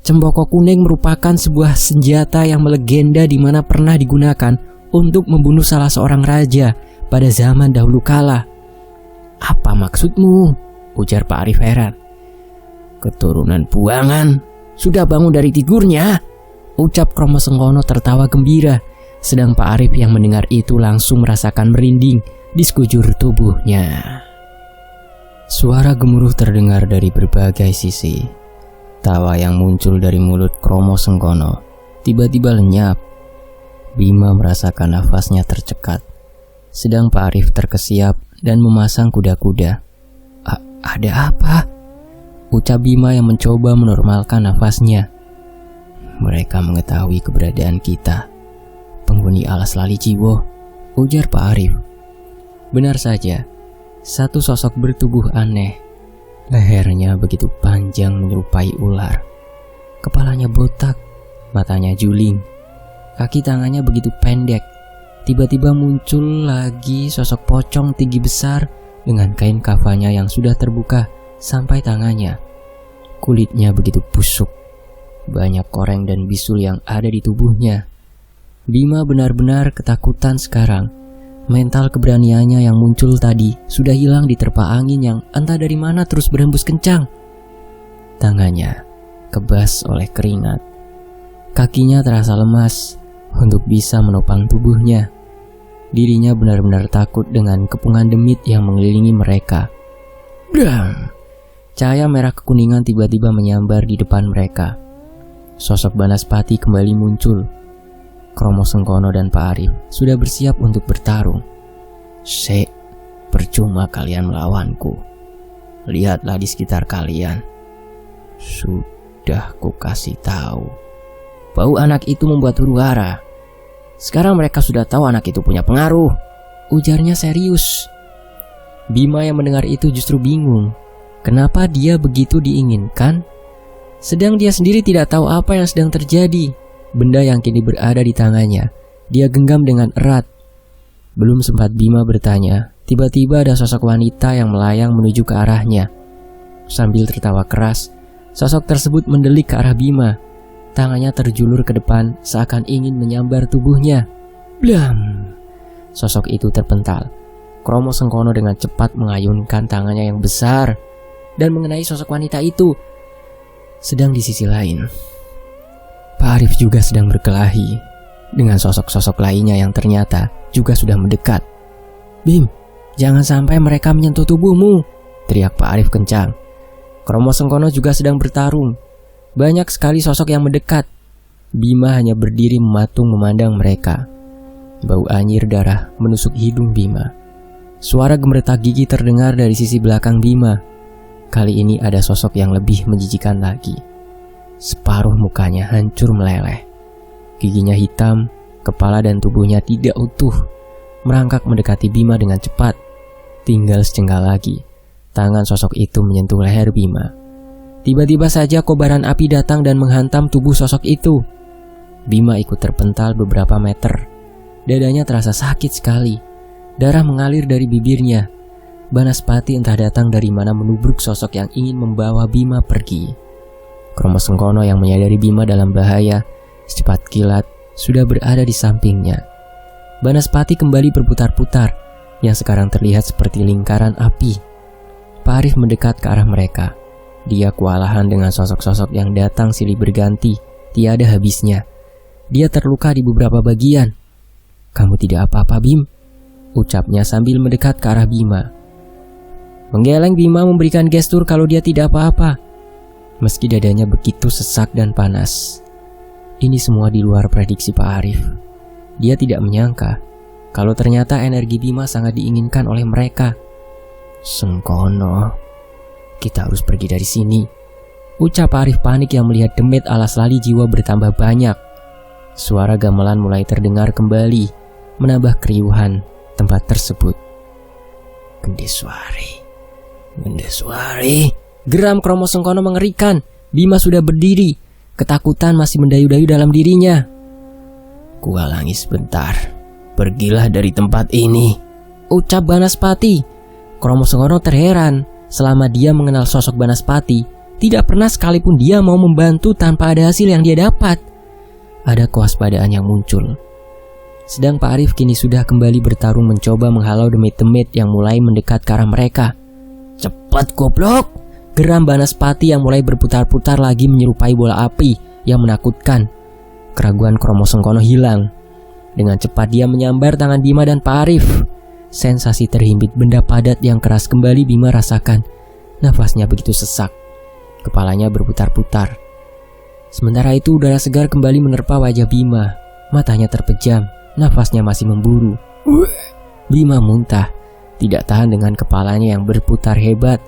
Cempoko kuning merupakan sebuah senjata yang melegenda di mana pernah digunakan untuk membunuh salah seorang raja pada zaman dahulu kala. Apa maksudmu? Ujar Pak Arif heran. Keturunan buangan, sudah bangun dari tidurnya? Ucap Kromo Sengkono tertawa gembira. Sedang Pak Arif yang mendengar itu langsung merasakan merinding di sekujur tubuhnya. Suara gemuruh terdengar dari berbagai sisi. Tawa yang muncul dari mulut Kromo Sengkono tiba-tiba lenyap. Bima merasakan nafasnya tercekat. Sedang Pak Arif terkesiap dan memasang kuda-kuda. Ada apa? Ucap Bima yang mencoba menormalkan nafasnya. Mereka mengetahui keberadaan kita, penghuni alas Lali Ciwo, ujar Pak Arif. Benar saja, satu sosok bertubuh aneh. Lehernya begitu panjang menyerupai ular. Kepalanya botak, matanya juling. Kaki tangannya begitu pendek. Tiba-tiba muncul lagi sosok pocong tinggi besar dengan kain kafannya yang sudah terbuka sampai tangannya. Kulitnya begitu busuk. Banyak koreng dan bisul yang ada di tubuhnya. Bima benar-benar ketakutan sekarang. Mental keberaniannya yang muncul tadi sudah hilang diterpa angin yang entah dari mana terus berhembus kencang. Tangannya kebas oleh keringat. Kakinya terasa lemas untuk bisa menopang tubuhnya. Dirinya benar-benar takut dengan kepungan demit yang mengelilingi mereka. Bram! Cahaya merah kekuningan tiba-tiba menyambar di depan mereka. Sosok Banaspati kembali muncul. Kromo Sengkono dan Pak Arif sudah bersiap untuk bertarung. Percuma kalian melawanku. Lihatlah di sekitar kalian. Sudah kukasih tahu. Bau anak itu membuat huru hara. Sekarang mereka sudah tahu anak itu punya pengaruh. ujarnya serius. Bima yang mendengar itu justru bingung. Kenapa dia begitu diinginkan? Sedang dia sendiri tidak tahu apa yang sedang terjadi. Benda yang kini berada di tangannya, dia genggam dengan erat. Belum sempat Bima bertanya, tiba-tiba ada sosok wanita yang melayang menuju ke arahnya. Sambil tertawa keras, sosok tersebut mendelik ke arah Bima. Tangannya terjulur ke depan seakan ingin menyambar tubuhnya. Blam! Sosok itu terpental. Kromo Sengkono dengan cepat mengayunkan tangannya yang besar dan mengenai sosok wanita itu. Sedang di sisi lain, Pak Arif juga sedang berkelahi dengan sosok-sosok lainnya yang ternyata juga sudah mendekat. Bim, jangan sampai mereka menyentuh tubuhmu, teriak Pak Arif kencang. Kromo Sengkono juga sedang bertarung. Banyak sekali sosok yang mendekat. Bima hanya berdiri mematung memandang mereka. Bau anyir darah menusuk hidung Bima. Suara gemeretak gigi terdengar dari sisi belakang Bima. Kali ini ada sosok yang lebih menjijikan lagi. Separuh mukanya hancur meleleh. Giginya hitam, kepala dan tubuhnya tidak utuh. Merangkak mendekati Bima dengan cepat. Tinggal secenggal lagi, tangan sosok itu menyentuh leher Bima. Tiba-tiba saja kobaran api datang dan menghantam tubuh sosok itu. Bima ikut terpental beberapa meter. Dadanya terasa sakit sekali. Darah mengalir dari bibirnya. Banaspati entah datang dari mana menubruk sosok yang ingin membawa Bima pergi. Kromo Sengkono yang menyadari Bima dalam bahaya, secepat kilat sudah berada di sampingnya. Banaspati kembali berputar-putar, yang sekarang terlihat seperti lingkaran api. Pak Arif mendekat ke arah mereka. Dia kewalahan dengan sosok-sosok yang datang silih berganti, tiada habisnya. Dia terluka di beberapa bagian. Kamu tidak apa-apa, Bim? Ucapnya sambil mendekat ke arah Bima. Menggeleng Bima memberikan gestur kalau dia tidak apa-apa. Meski dadanya begitu sesak dan panas. Ini semua di luar prediksi Pak Arif. Dia tidak menyangka kalau ternyata energi Bima sangat diinginkan oleh mereka. Sengkono, kita harus pergi dari sini, ucap Arif panik yang melihat demit alas lali jiwa bertambah banyak. Suara gamelan mulai terdengar kembali, menambah keriuhan tempat tersebut. Gendeswari, Gendeswari, geram Kromo Sengkono mengerikan. Bima sudah berdiri, ketakutan masih mendayu-dayu dalam dirinya. Kuhalangi sebentar, pergilah dari tempat ini, ucap Banaspati. Kromo Sengkono terheran. Selama dia mengenal sosok Banaspati, tidak pernah sekalipun dia mau membantu tanpa ada hasil yang dia dapat. Ada kewaspadaan yang muncul. Sedang Pak Arif kini sudah kembali bertarung mencoba menghalau demit-demit yang mulai mendekat ke arah mereka. Cepat goblok, geram Banaspati yang mulai berputar-putar lagi menyerupai bola api yang menakutkan. Keraguan Kromo Sengkono hilang. Dengan cepat dia menyambar tangan Bima dan Pak Arif. Sensasi terhimpit benda padat yang keras kembali Bima rasakan. Nafasnya begitu sesak. Kepalanya berputar-putar. Sementara itu udara segar kembali menerpa wajah Bima. Matanya terpejam. Nafasnya masih memburu. Bima muntah. Tidak tahan dengan kepalanya yang berputar hebat.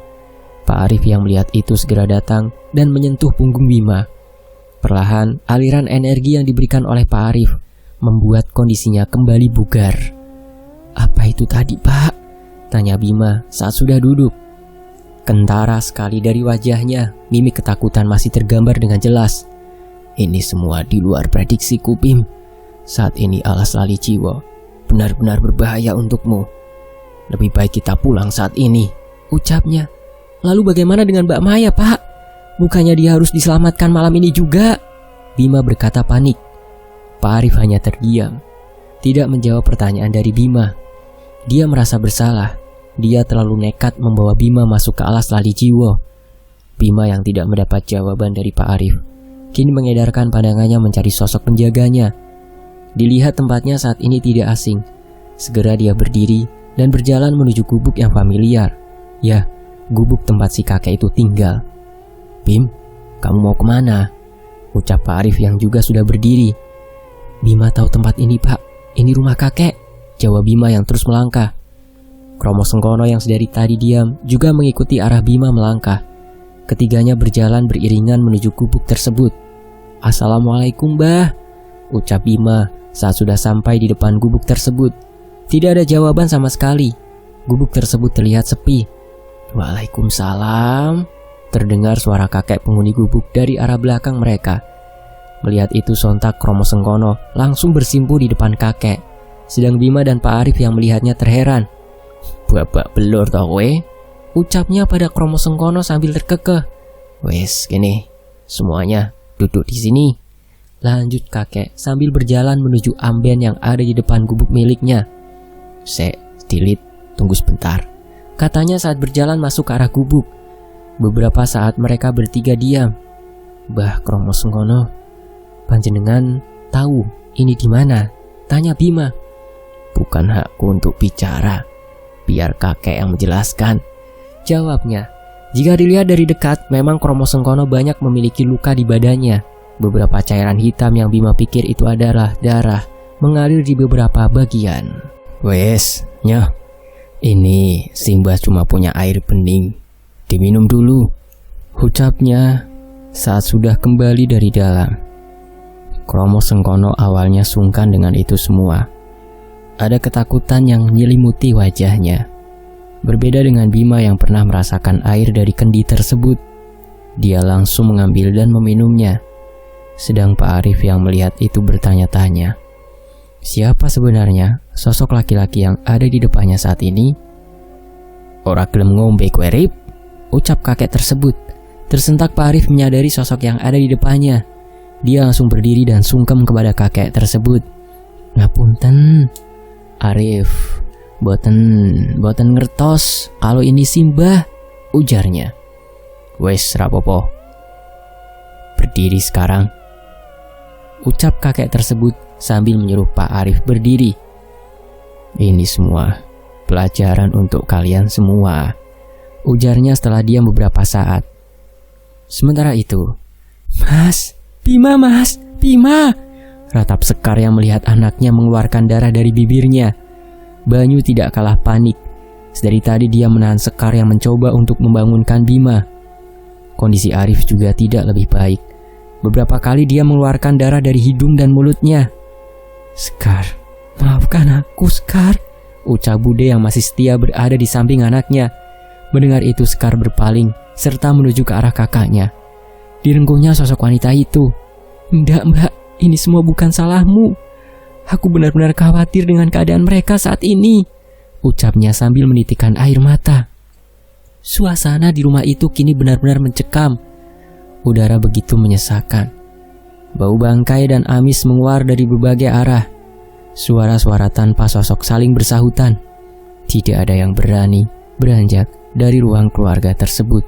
Pak Arif yang melihat itu segera datang dan menyentuh punggung Bima. Perlahan aliran energi yang diberikan oleh Pak Arif membuat kondisinya kembali bugar. Apa itu tadi, Pak? Tanya Bima saat sudah duduk. Kentara sekali dari wajahnya, mimik ketakutan masih tergambar dengan jelas. Ini semua di luar prediksiku, Bim. Saat ini alas lali jiwa benar-benar berbahaya untukmu. Lebih baik kita pulang saat ini, ucapnya. Lalu bagaimana dengan Mbak Maya, Pak? Bukannya dia harus diselamatkan malam ini juga? Bima berkata panik. Pak Arif hanya terdiam, tidak menjawab pertanyaan dari Bima. Dia merasa bersalah. Dia terlalu nekat membawa Bima masuk ke alas lali jiwa. Bima yang tidak mendapat jawaban dari Pak Arif kini mengedarkan pandangannya mencari sosok penjaganya. Dilihat tempatnya saat ini tidak asing. Segera dia berdiri dan berjalan menuju gubuk yang familiar. Ya, gubuk tempat si kakek itu tinggal. Bim, kamu mau kemana? Ucap Pak Arif yang juga sudah berdiri. Bima tahu tempat ini, Pak. Ini rumah kakek, jawab Bima yang terus melangkah. Kromo Sengkono yang sedari tadi diam juga mengikuti arah Bima melangkah. Ketiganya berjalan beriringan menuju gubuk tersebut. Assalamualaikum, Mbah, ucap Bima saat sudah sampai di depan gubuk tersebut. Tidak ada jawaban sama sekali. Gubuk tersebut terlihat sepi. "Waalaikumsalam," terdengar suara kakek penghuni gubuk dari arah belakang mereka. Melihat itu sontak Kromo Sengkono langsung bersimpu di depan kakek. Sedang Bima dan Pak Arif yang melihatnya terheran. "Babak belur toh we," ucapnya pada Kromo Sengkono sambil terkekeh. "Wes gini, semuanya duduk di sini," lanjut kakek sambil berjalan menuju amben yang ada di depan gubuk miliknya. "Dilit, tunggu sebentar," katanya saat berjalan masuk ke arah gubuk. Beberapa saat mereka bertiga diam. "Mbah Kromo Sengkono, panjenengan tahu ini di mana?" tanya Bima. "Bukan hakku untuk bicara, biar kakek yang menjelaskan," jawabnya. Jika dilihat dari dekat, memang Kromo Sengkono banyak memiliki luka di badannya. Beberapa cairan hitam yang Bima pikir itu adalah darah mengalir di beberapa bagian. "Wes, nyoh, ini Simbah cuma punya air bening, diminum dulu," ucapnya saat sudah kembali dari dalam. Kromo Sengkono awalnya sungkan dengan itu semua. Ada ketakutan yang menyelimuti wajahnya. Berbeda dengan Bima yang pernah merasakan air dari kendi tersebut. Dia langsung mengambil dan meminumnya. Sedang Pak Arif yang melihat itu bertanya-tanya, siapa sebenarnya sosok laki-laki yang ada di depannya saat ini? "Ora gelem ngombe kowe, Rip," ucap kakek tersebut. Tersentak Pak Arif menyadari sosok yang ada di depannya. Dia langsung berdiri dan sungkem kepada kakek tersebut. "Ngapunten, Arif, boten ngertos kalau ini Simbah," ujarnya. "Wes rapopo, berdiri sekarang," ucap kakek tersebut sambil menyuruh Pak Arif berdiri. "Ini semua pelajaran untuk kalian semua," ujarnya setelah diam beberapa saat. Sementara itu, Bima, ratap Sekar yang melihat anaknya mengeluarkan darah dari bibirnya. Banyu tidak kalah panik. Sedari tadi dia menahan Sekar yang mencoba untuk membangunkan Bima. Kondisi Arif juga tidak lebih baik. Beberapa kali dia mengeluarkan darah dari hidung dan mulutnya. "Sekar, maafkan aku, Sekar," ucap Bude yang masih setia berada di samping anaknya. Mendengar itu Sekar berpaling serta menuju ke arah kakaknya. Direngkuhnya sosok wanita itu. "Enggak, Mbak, ini semua bukan salahmu. Aku benar-benar khawatir dengan keadaan mereka saat ini," ucapnya sambil menitikkan air mata. Suasana di rumah itu kini benar-benar mencekam. Udara begitu menyesakan. Bau bangkai dan amis menguar dari berbagai arah. Suara-suara tanpa sosok saling bersahutan. Tidak ada yang berani beranjak dari ruang keluarga tersebut.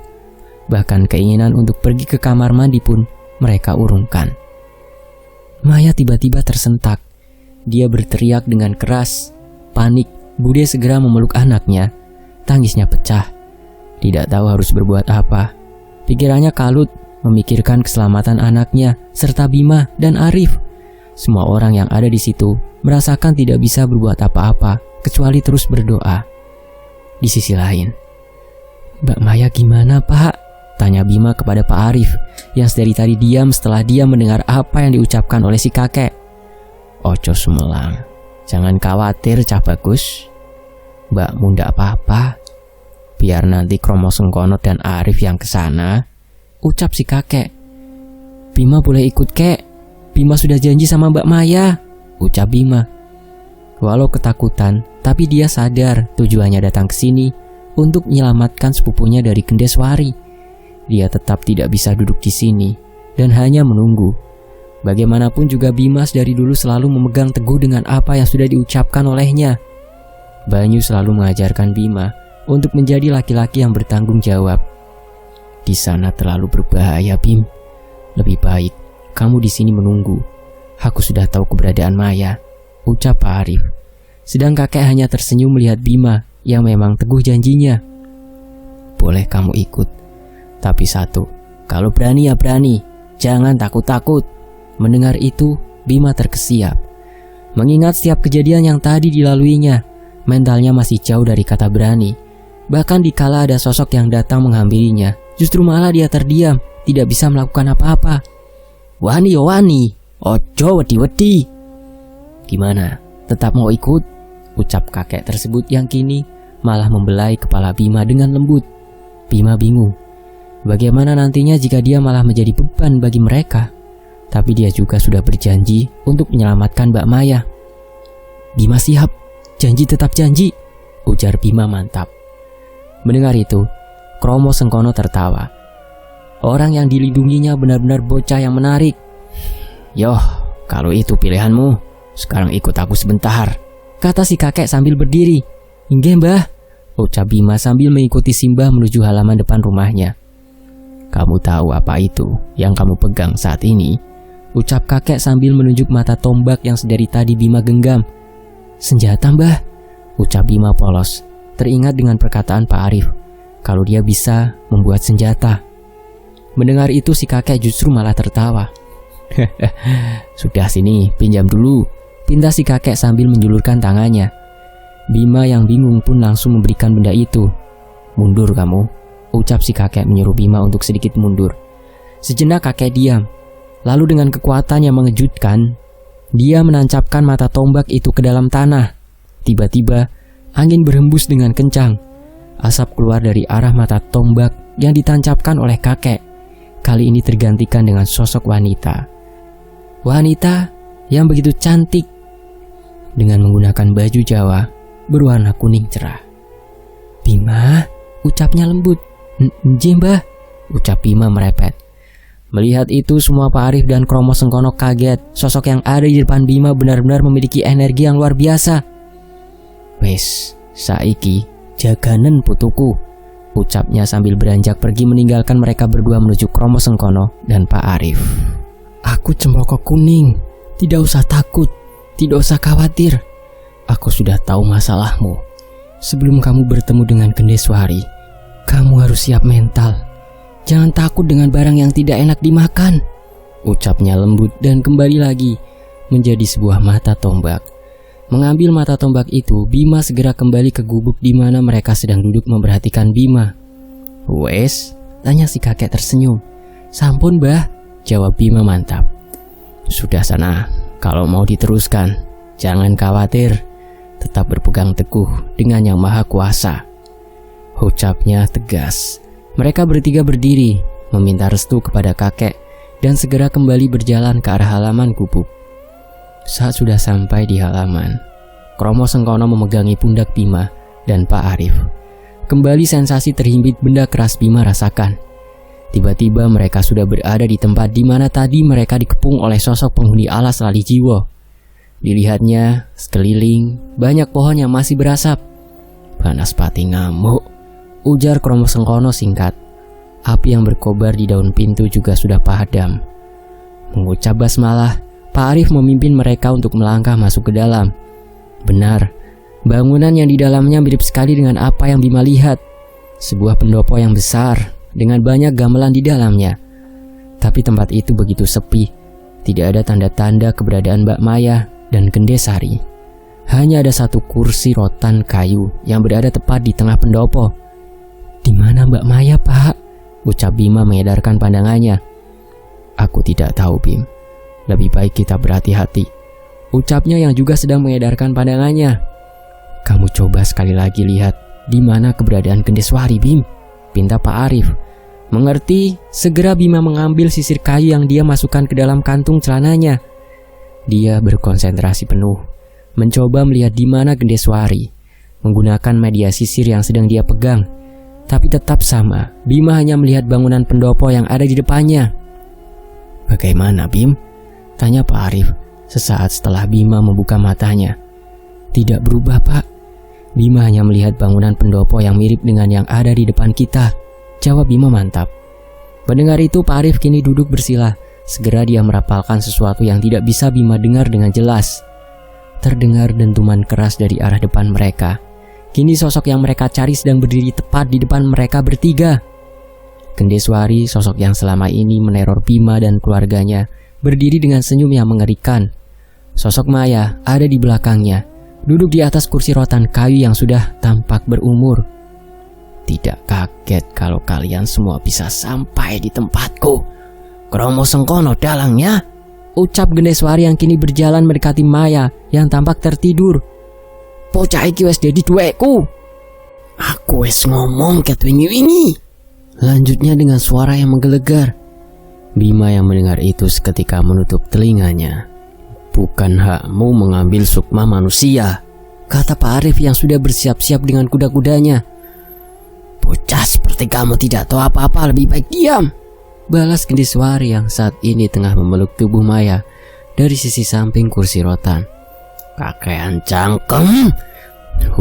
Bahkan keinginan untuk pergi ke kamar mandi pun mereka urungkan. Maya tiba-tiba tersentak. Dia berteriak dengan keras. Panik, Bude segera memeluk anaknya. Tangisnya pecah. Tidak tahu harus berbuat apa. Pikirannya kalut, memikirkan keselamatan anaknya, serta Bima dan Arif. Semua orang yang ada di situ merasakan tidak bisa berbuat apa-apa, kecuali terus berdoa. Di sisi lain, "Mbak Maya gimana, Pak?" tanya Bima kepada Pak Arif, yang sedari tadi diam setelah dia mendengar apa yang diucapkan oleh si kakek. "Ojo sumelang, jangan khawatir Cah Bagus. Mbakmu ndak apa-apa. Biar nanti Kromo Sengkono dan Arif yang kesana," ucap si kakek. "Bima boleh ikut, kek. Bima sudah janji sama Mbak Maya," ucap Bima. Walau ketakutan, tapi dia sadar tujuannya datang ke sini untuk menyelamatkan sepupunya dari Kendeswari. Dia tetap tidak bisa duduk di sini dan hanya menunggu. Bagaimanapun juga Bima dari dulu selalu memegang teguh dengan apa yang sudah diucapkan olehnya. Banyu selalu mengajarkan Bima untuk menjadi laki-laki yang bertanggung jawab. "Di sana terlalu berbahaya, Bim. Lebih baik kamu di sini menunggu. Aku sudah tahu keberadaan Maya," ucap Pak Arif. Sedang kakek hanya tersenyum melihat Bima yang memang teguh janjinya. "Boleh kamu ikut. Tapi satu, kalau berani ya berani, jangan takut-takut." Mendengar itu, Bima terkesiap. Mengingat setiap kejadian yang tadi dilaluinya, mentalnya masih jauh dari kata berani. Bahkan dikala ada sosok yang datang menghampirinya, justru malah dia terdiam, tidak bisa melakukan apa-apa. "Wani yo wani, ojo wedi-wedi." "Gimana, tetap mau ikut?" Ucap kakek tersebut yang kini malah membelai kepala Bima dengan lembut. Bima bingung. Bagaimana nantinya jika dia malah menjadi beban bagi mereka? Tapi dia juga sudah berjanji untuk menyelamatkan Mbak Maya. Bima siap, janji tetap janji, ujar Bima mantap. Mendengar itu, Kromo Sengkono tertawa. Orang yang dilindunginya benar-benar bocah yang menarik. Yoh, kalau itu pilihanmu, sekarang ikut aku sebentar, kata si kakek sambil berdiri. Inggih mbah, ucap Bima sambil mengikuti Simbah menuju halaman depan rumahnya. Kamu tahu apa itu yang kamu pegang saat ini? Ucap kakek sambil menunjuk mata tombak yang sedari tadi Bima genggam. Senjata mbah, ucap Bima polos, teringat dengan perkataan Pak Arif kalau dia bisa membuat senjata. Mendengar itu si kakek justru malah tertawa. Sudah sini, pinjam dulu, pinta si kakek sambil menjulurkan tangannya. Bima yang bingung pun langsung memberikan benda itu. Mundur kamu, ucap si kakek menyuruh Bima untuk sedikit mundur. Sejenak kakek diam. Lalu dengan kekuatan yang mengejutkan, dia menancapkan mata tombak itu ke dalam tanah. Tiba-tiba, angin berhembus dengan kencang. Asap keluar dari arah mata tombak yang ditancapkan oleh kakek. Kali ini tergantikan dengan sosok wanita. Wanita yang begitu cantik dengan menggunakan baju Jawa berwarna kuning cerah. Bima, ucapnya lembut. Nggih mbah, ucap Bima merepet. Melihat itu semua Pak Arif dan Kromo Sengkono kaget. Sosok yang ada di depan Bima benar-benar memiliki energi yang luar biasa. Wes, saiki jaganen putuku, ucapnya sambil beranjak pergi meninggalkan mereka berdua menuju Kromo Sengkono dan Pak Arif. Aku Cempoko Kuning, tidak usah takut, tidak usah khawatir. Aku sudah tahu masalahmu. Sebelum kamu bertemu dengan Gendeswari, kamu harus siap mental. Jangan takut dengan barang yang tidak enak dimakan, ucapnya lembut dan kembali lagi menjadi sebuah mata tombak. Mengambil mata tombak itu, Bima segera kembali ke gubuk di mana mereka sedang duduk memperhatikan Bima. Wes, tanya si kakek tersenyum. Sampun bah, jawab Bima mantap. Sudah sana, kalau mau diteruskan, jangan khawatir. Tetap berpegang teguh dengan Yang Maha Kuasa, ucapnya tegas. Mereka bertiga berdiri, meminta restu kepada kakek, dan segera kembali berjalan ke arah halaman gubuk. Saat sudah sampai di halaman, Kromo Sengkono memegangi pundak Bima dan Pak Arif. Kembali sensasi terhimpit benda keras Bima rasakan. Tiba-tiba mereka sudah berada di tempat di mana tadi mereka dikepung oleh sosok penghuni alas Lali Jiwo. Dilihatnya, sekeliling banyak pohon yang masih berasap. Panas pati ngamuk, ujar Kromo Sengkono singkat. Api yang berkobar di daun pintu juga sudah padam. Mengucap basmalah, Pak Arif memimpin mereka untuk melangkah masuk ke dalam. Benar, bangunan yang di dalamnya mirip sekali dengan apa yang Bima lihat. Sebuah pendopo yang besar dengan banyak gamelan di dalamnya. Tapi tempat itu begitu sepi. Tidak ada tanda-tanda keberadaan Mbak Maya dan Gendesari. Hanya ada satu kursi rotan kayu yang berada tepat di tengah pendopo. Di mana Mbak Maya, Pak? Ucap Bima mengedarkan pandangannya. Aku tidak tahu, Bim. Lebih baik kita berhati-hati, ucapnya yang juga sedang mengedarkan pandangannya. Kamu coba sekali lagi lihat di mana keberadaan Gendeswari, Bim, pinta Pak Arif. Mengerti, segera Bima mengambil sisir kayu yang dia masukkan ke dalam kantung celananya. Dia berkonsentrasi penuh, mencoba melihat di mana Gendeswari, menggunakan media sisir yang sedang dia pegang. Tapi tetap sama, Bima hanya melihat bangunan pendopo yang ada di depannya. Bagaimana, Bim? Tanya Pak Arif sesaat setelah Bima membuka matanya. Tidak berubah, Pak. Bima hanya melihat bangunan pendopo yang mirip dengan yang ada di depan kita, jawab Bima mantap. Mendengar itu Pak Arif kini duduk bersila. Segera dia merapalkan sesuatu yang tidak bisa Bima dengar dengan jelas. Terdengar dentuman keras dari arah depan mereka. Kini sosok yang mereka cari sedang berdiri tepat di depan mereka bertiga. Gendeswari, sosok yang selama ini meneror Bima dan keluarganya, berdiri dengan senyum yang mengerikan. Sosok Maya ada di belakangnya, duduk di atas kursi rotan kayu yang sudah tampak berumur. Tidak kaget kalau kalian semua bisa sampai di tempatku, Kromo Sengkono dalangnya, ucap Gendeswari yang kini berjalan mendekati Maya yang tampak tertidur. bocah iki wis dadi duweku. Aku wis ngomong ket wingi-wingi. Lanjutnya dengan suara yang menggelegar. Bima yang mendengar itu seketika menutup telinganya. Bukan hakmu mengambil sukma manusia, kata Pak Arif yang sudah bersiap-siap dengan kuda-kudanya. Bocah seperti kamu tidak tahu apa-apa, lebih baik diam, balas Gendeswari yang saat ini tengah memeluk tubuh Maya dari sisi samping kursi rotan. Kakean cangkem,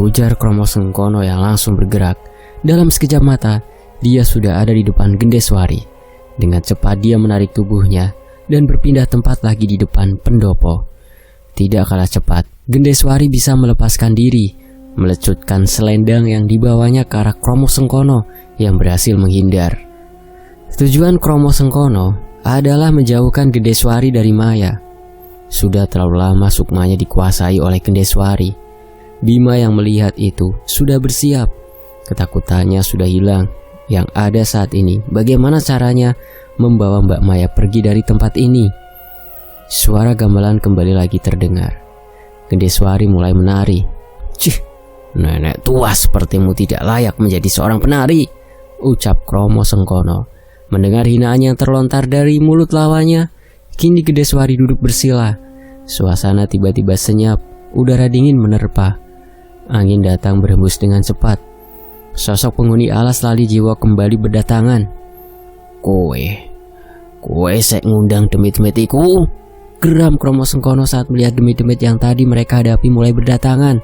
ujar Kromo Sengkono yang langsung bergerak. Dalam sekejap mata, dia sudah ada di depan Gendeswari. Dengan cepat dia menarik tubuhnya dan berpindah tempat lagi di depan pendopo. Tidak kalah cepat, Gendeswari bisa melepaskan diri, melecutkan selendang yang dibawanya ke arah Kromo Sengkono yang berhasil menghindar. Tujuan Kromo Sengkono adalah menjauhkan Gendeswari dari Maya. Sudah terlalu lama sukmanya dikuasai oleh Gendeswari. Bima yang melihat itu sudah bersiap. Ketakutannya sudah hilang. Yang ada saat ini, bagaimana caranya membawa Mbak Maya pergi dari tempat ini? Suara gamelan kembali lagi terdengar. Gendeswari mulai menari. Cih, nenek tua sepertimu tidak layak menjadi seorang penari, ucap Kromo Sengkono. Mendengar hinaan yang terlontar dari mulut lawannya, kini Gendeswari duduk bersila. Suasana tiba-tiba senyap, udara dingin menerpa. Angin datang berhembus dengan cepat. Sosok penghuni alas lali jiwa kembali berdatangan. Kowe sek ngundang demit-demit iku, geram Kromo Sengkono saat melihat demit-demit yang tadi mereka hadapi mulai berdatangan.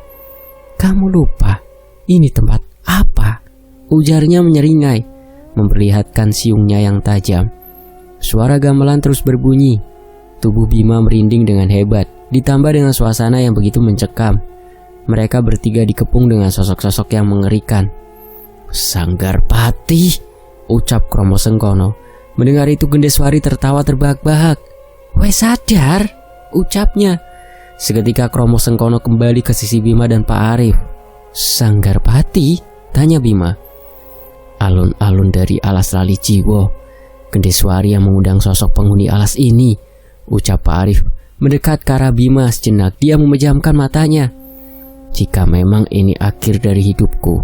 Kamu lupa, ini tempat apa? Ujarnya menyeringai, memperlihatkan siungnya yang tajam. Suara gamelan terus berbunyi. Tubuh Bima merinding dengan hebat, ditambah dengan suasana yang begitu mencekam. Mereka bertiga dikepung dengan sosok-sosok yang mengerikan. Sanggarpati, ucap Kromo Sengkono. Mendengar itu Gendeswari tertawa terbahak-bahak. Wes sadar, ucapnya. Seketika Kromo Sengkono kembali ke sisi Bima dan Pak Arif. Sanggarpati? Tanya Bima. Alun-alun dari alas lali jiwo. Gendeswari yang mengundang sosok penghuni alas ini, ucap Pak Arif. Mendekat ke arah Bima sejenak, dia memejamkan matanya. Jika memang ini akhir dari hidupku,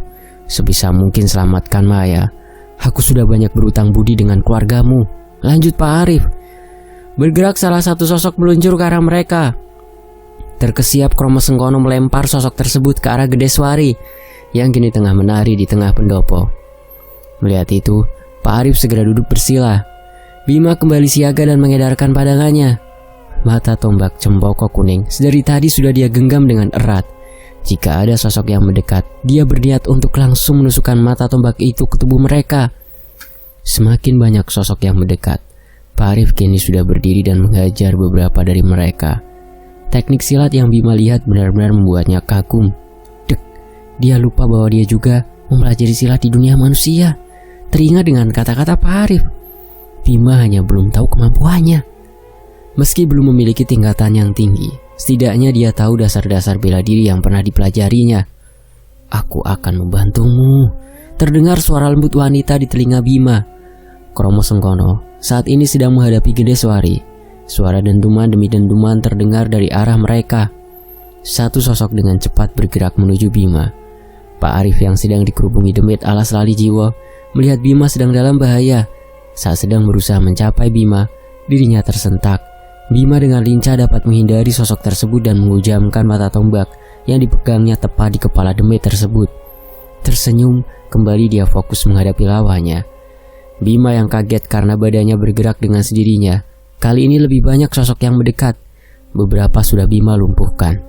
sebisa mungkin selamatkan Maya. Aku sudah banyak berutang budi dengan keluargamu, lanjut Pak Arif. Bergerak salah satu sosok meluncur ke arah mereka. Terkesiap Kromo Sengkono melempar sosok tersebut ke arah Gendeswari yang kini tengah menari di tengah pendopo. Melihat itu, Pak Arif segera duduk bersila. Bima kembali siaga dan mengedarkan padangannya. Mata tombak cempoko kuning sedari tadi sudah dia genggam dengan erat. Jika ada sosok yang mendekat, dia berniat untuk langsung menusukkan mata tombak itu ke tubuh mereka. Semakin banyak sosok yang mendekat, Pak Arif kini sudah berdiri dan menghajar beberapa dari mereka. Teknik silat yang Bima lihat benar-benar membuatnya kagum. Dek, dia lupa bahwa dia juga mempelajari silat di dunia manusia. Teringat dengan kata-kata Pak Arif. Bima hanya belum tahu kemampuannya. Meski belum memiliki tingkatan yang tinggi, setidaknya dia tahu dasar-dasar bela diri yang pernah dipelajarinya. Aku akan membantumu, terdengar suara lembut wanita di telinga Bima. Kromo Sengkono saat ini sedang menghadapi Gendeswari. Suara dentuman demi dentuman terdengar dari arah mereka. Satu sosok dengan cepat bergerak menuju Bima. Pak Arif yang sedang dikerubungi demit alas lali jiwa melihat Bima sedang dalam bahaya. Saat sedang berusaha mencapai Bima, dirinya tersentak. Bima dengan lincah dapat menghindari sosok tersebut dan menghujamkan mata tombak yang dipegangnya tepat di kepala demit tersebut. Tersenyum, kembali dia fokus menghadapi lawannya. Bima yang kaget karena badannya bergerak dengan sendirinya. Kali ini lebih banyak sosok yang mendekat. Beberapa sudah Bima lumpuhkan.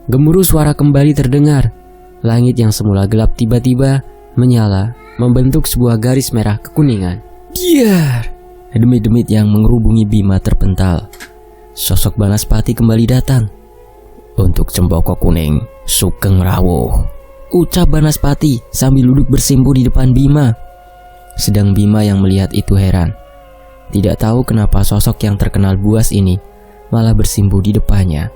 Gemuruh suara kembali terdengar. Langit yang semula gelap tiba-tiba menyala, membentuk sebuah garis merah kekuningan. Giar! Demit-demit yang mengerubungi Bima terpental. Sosok Banaspati kembali datang. Untuk cempoko kuning, Sugeng Rawuh, ucap Banaspati sambil duduk bersimpu di depan Bima. Sedang Bima yang melihat itu heran. Tidak tahu kenapa sosok yang terkenal buas ini malah bersimpu di depannya.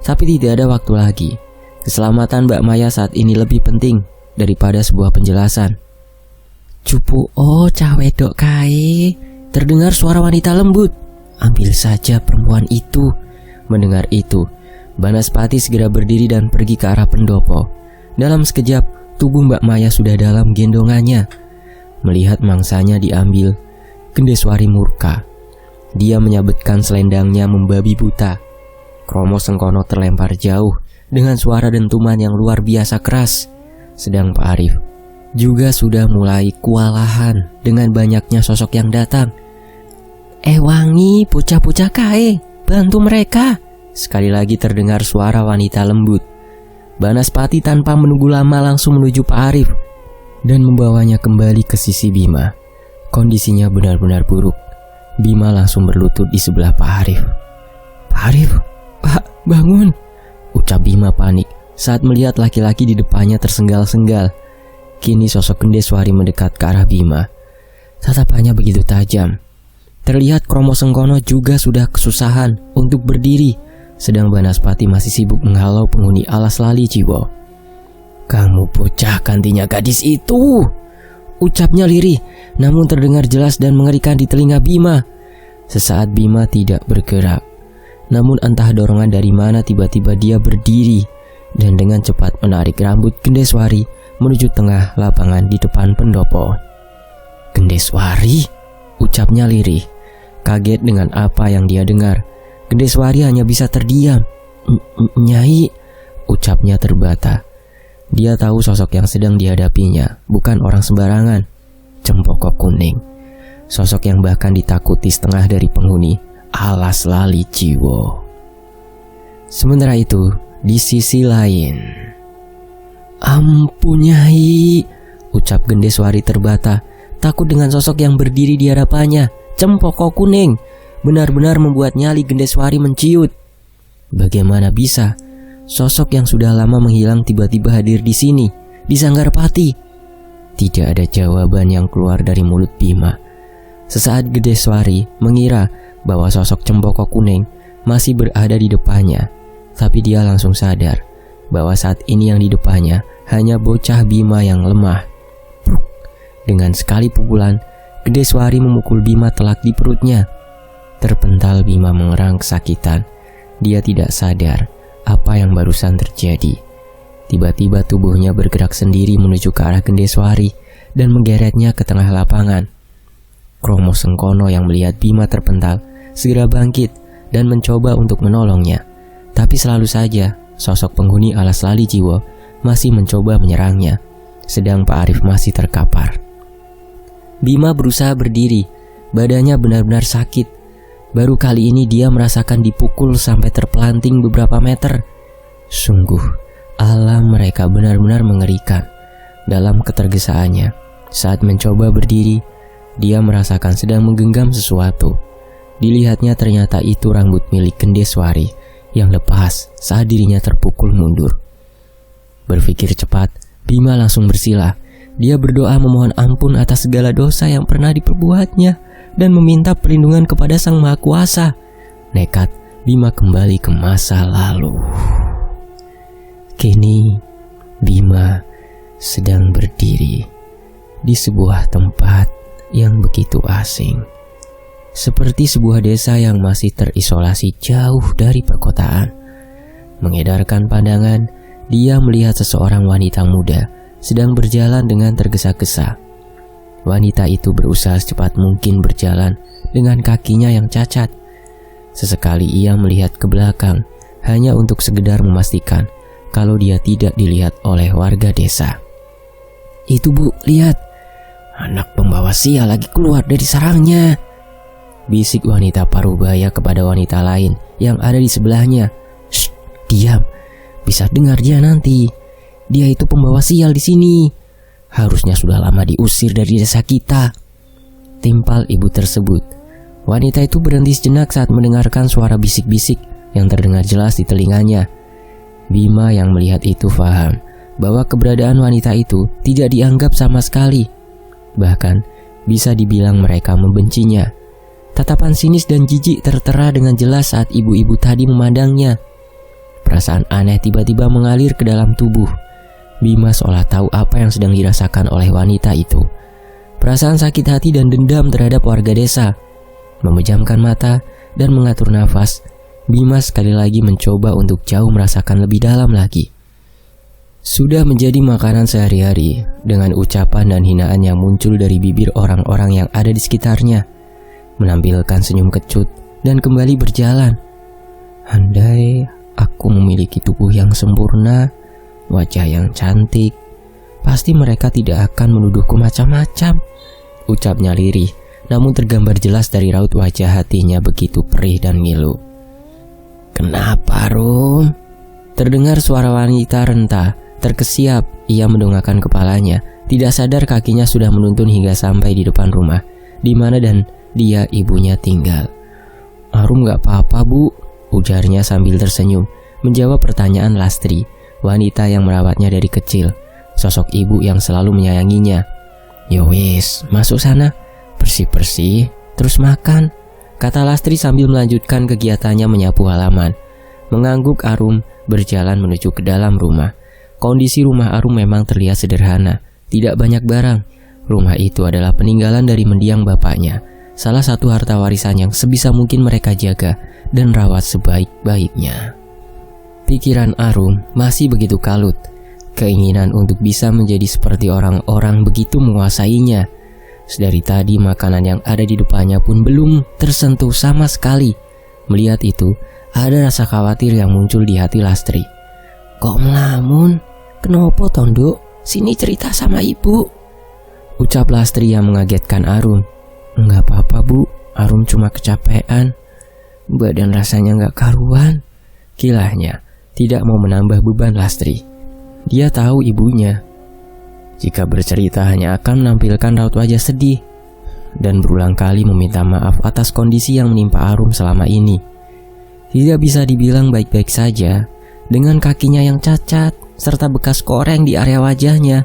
Tapi tidak ada waktu lagi. Keselamatan Mbak Maya saat ini lebih penting daripada sebuah penjelasan. Cupu cawedok kae, terdengar suara wanita lembut. Ambil saja perempuan itu. Mendengar itu, Banaspati segera berdiri dan pergi ke arah pendopo. Dalam sekejap, tubuh Mbak Maya sudah dalam gendongannya. Melihat mangsanya diambil, Gendeswari murka. Dia menyabetkan selendangnya membabi buta. Kromo Sengkono terlempar jauh dengan suara dentuman yang luar biasa keras. Sedang Pak Arif juga sudah mulai kewalahan dengan banyaknya sosok yang datang. Wangi, pucah-pucah kae, bantu mereka. Sekali lagi terdengar suara wanita lembut. Banaspati tanpa menunggu lama langsung menuju Pak Arif dan membawanya kembali ke sisi Bima. Kondisinya benar-benar buruk. Bima langsung berlutut di sebelah Pak Arif. Pak Arif, Pak, bangun, ucap Bima panik saat melihat laki-laki di depannya tersenggal-senggal. Kini sosok Gendeswari mendekat ke arah Bima. Tatapannya begitu tajam. Terlihat Kromo Sengkono juga sudah kesusahan untuk berdiri, sedang Banaspati masih sibuk menghalau penghuni alas lali Jiwo. Kamu bocah gantinya gadis itu, ucapnya lirih, namun terdengar jelas dan mengerikan di telinga Bima. Sesaat Bima tidak bergerak, namun entah dorongan dari mana tiba-tiba dia berdiri dan dengan cepat menarik rambut Gendeswari menuju tengah lapangan di depan pendopo. Gendeswari, ucapnya lirih. Kaget dengan apa yang dia dengar, Gendeswari hanya bisa terdiam. Nyai, ucapnya terbata. Dia tahu sosok yang sedang dihadapinya bukan orang sembarangan. Cempoko Kuning, sosok yang bahkan ditakuti setengah dari penghuni alas lali Jiwo. Sementara itu, di sisi lain, ampun Nyai, ucap Gendeswari terbata, takut dengan sosok yang berdiri di hadapannya. Cempoko Kuning benar-benar membuat nyali Gendeswari menciut. Bagaimana bisa sosok yang sudah lama menghilang tiba-tiba hadir di sini, di Sanggarpati? Tidak ada jawaban yang keluar dari mulut Bima. Sesaat Gendeswari mengira bahwa sosok Cempoko Kuning masih berada di depannya, tapi dia langsung sadar bahwa saat ini yang di depannya hanya bocah Bima yang lemah. Pruk. Dengan sekali pukulan, Gendeswari memukul Bima telak di perutnya. Terpental Bima mengerang kesakitan. Dia tidak sadar apa yang barusan terjadi. Tiba-tiba tubuhnya bergerak sendiri menuju ke arah Gendeswari dan menggeretnya ke tengah lapangan. Kromo Sengkono yang melihat Bima terpental segera bangkit dan mencoba untuk menolongnya. Tapi selalu saja sosok penghuni alas lali Jiwo masih mencoba menyerangnya, sedang Pak Arif masih terkapar. Bima berusaha berdiri, badannya benar-benar sakit. Baru kali ini dia merasakan dipukul sampai terpelanting beberapa meter. Sungguh, alam mereka benar-benar mengerikan. Dalam ketergesaannya, saat mencoba berdiri, dia merasakan sedang menggenggam sesuatu. Dilihatnya ternyata itu rambut milik Gendeswari yang lepas saat dirinya terpukul mundur. Berpikir cepat, Bima langsung bersila. Dia berdoa memohon ampun atas segala dosa yang pernah diperbuatnya dan meminta perlindungan kepada Sang Maha Kuasa. Nekat, Bima kembali ke masa lalu. Kini, Bima sedang berdiri di sebuah tempat yang begitu asing. Seperti sebuah desa yang masih terisolasi jauh dari perkotaan. Mengedarkan pandangan, dia melihat seseorang wanita muda sedang berjalan dengan tergesa-gesa. Wanita itu berusaha secepat mungkin berjalan dengan kakinya yang cacat. Sesekali ia melihat ke belakang hanya untuk sekedar memastikan kalau dia tidak dilihat oleh warga desa. Itu Bu, lihat, anak pembawa sial lagi keluar dari sarangnya, bisik wanita parubaya kepada wanita lain yang ada di sebelahnya. Shh, diam, bisa dengar dia nanti. Dia itu pembawa sial di sini. Harusnya sudah lama diusir dari desa kita, timpal ibu tersebut. Wanita itu berhenti sejenak saat mendengarkan suara bisik-bisik yang terdengar jelas di telinganya. Bima yang melihat itu paham bahwa keberadaan wanita itu tidak dianggap sama sekali. Bahkan bisa dibilang mereka membencinya. Tatapan sinis dan jijik tertera dengan jelas saat ibu-ibu tadi memandangnya. Perasaan aneh tiba-tiba mengalir ke dalam tubuh. Bima seolah tahu apa yang sedang dirasakan oleh wanita itu. Perasaan sakit hati dan dendam terhadap warga desa. Memejamkan mata dan mengatur nafas, Bima sekali lagi mencoba untuk jauh merasakan lebih dalam lagi. Sudah menjadi makanan sehari-hari dengan ucapan dan hinaan yang muncul dari bibir orang-orang yang ada di sekitarnya, menampilkan senyum kecut dan kembali berjalan. Andai aku memiliki tubuh yang sempurna, wajah yang cantik, pasti mereka tidak akan menuduhku macam-macam, ucapnya lirih, namun tergambar jelas dari raut wajah hatinya begitu perih dan ngilu. Kenapa, Rum? Terdengar suara wanita rentah. Terkesiap, ia mendongakkan kepalanya. Tidak sadar kakinya sudah menuntun hingga sampai di depan rumah, di mana dan dia ibunya tinggal. Arum gak apa-apa, Bu, ujarnya sambil tersenyum, menjawab pertanyaan Lastri, wanita yang merawatnya dari kecil, sosok ibu yang selalu menyayanginya. Yowis, masuk sana, bersih-bersih, terus makan, kata Lastri sambil melanjutkan kegiatannya menyapu halaman. Mengangguk, Arum berjalan menuju ke dalam rumah. Kondisi rumah Arum memang terlihat sederhana, tidak banyak barang. Rumah itu adalah peninggalan dari mendiang bapaknya, salah satu harta warisan yang sebisa mungkin mereka jaga dan rawat sebaik-baiknya. Pikiran Arum masih begitu kalut. Keinginan untuk bisa menjadi seperti orang-orang begitu menguasainya. Sedari tadi makanan yang ada di depannya pun belum tersentuh sama sekali. Melihat itu, ada rasa khawatir yang muncul di hati Lastri. Kok melamun? Kenapa Tonduk? Sini cerita sama ibu, ucap Lastri yang mengagetkan Arum. Enggak apa-apa, Bu, Arum cuma kecapean. Badan rasanya enggak karuan, kilahnya, tidak mau menambah beban Lastri. Dia tahu ibunya. Jika bercerita hanya akan menampilkan raut wajah sedih dan berulang kali meminta maaf atas kondisi yang menimpa Arum selama ini. Tidak bisa dibilang baik-baik saja. Dengan kakinya yang cacat serta bekas koreng di area wajahnya,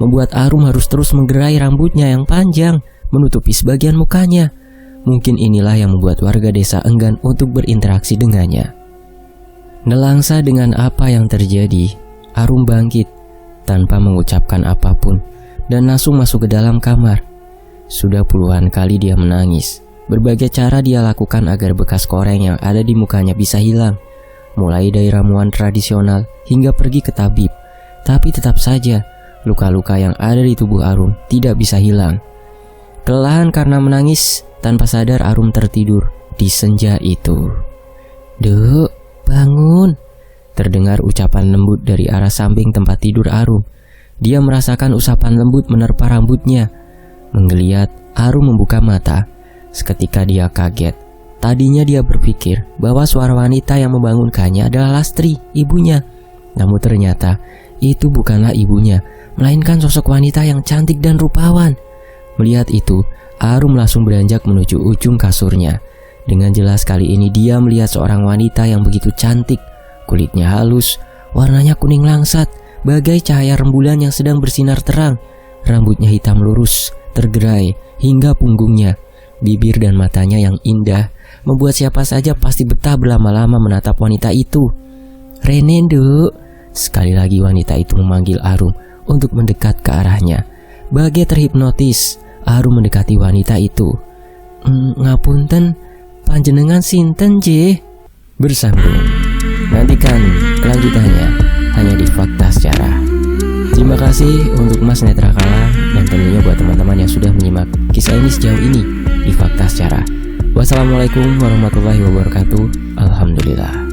membuat Arum harus terus menggerai rambutnya yang panjang menutupi sebagian mukanya. Mungkin inilah yang membuat warga desa enggan untuk berinteraksi dengannya. Nelangsa dengan apa yang terjadi, Arum bangkit tanpa mengucapkan apapun dan langsung masuk ke dalam kamar. Sudah puluhan kali dia menangis. Berbagai cara dia lakukan agar bekas koreng yang ada di mukanya bisa hilang, mulai dari ramuan tradisional hingga pergi ke tabib. Tapi tetap saja luka-luka yang ada di tubuh Arum tidak bisa hilang. Kelelahan karena menangis, tanpa sadar Arum tertidur di senja itu. Dek, bangun, terdengar ucapan lembut dari arah samping tempat tidur Arum. Dia merasakan usapan lembut menerpa rambutnya. Menggeliat, Arum membuka mata. Seketika dia kaget. Tadinya dia berpikir bahwa suara wanita yang membangunkannya adalah Lastri, ibunya. Namun ternyata itu bukanlah ibunya, melainkan sosok wanita yang cantik dan rupawan. Melihat itu, Arum langsung beranjak menuju ujung kasurnya. Dengan jelas kali ini dia melihat seorang wanita yang begitu cantik. Kulitnya halus, warnanya kuning langsat, bagai cahaya rembulan yang sedang bersinar terang. Rambutnya hitam lurus, tergerai hingga punggungnya. Bibir dan matanya yang indah membuat siapa saja pasti betah berlama-lama menatap wanita itu. Rene, Nduk. Sekali lagi wanita itu memanggil Arum untuk mendekat ke arahnya. Bagai terhipnotis, Arum mendekati wanita itu. Ngapunten, panjenengan sinten, J? Bersambung. Nantikan kelanjutannya hanya di Fakta Sejarah. Terima kasih untuk Mas Netra Kala dan tentunya buat teman-teman yang sudah menyimak kisah ini sejauh ini di Fakta Sejarah. Wassalamualaikum warahmatullahi wabarakatuh. Alhamdulillah.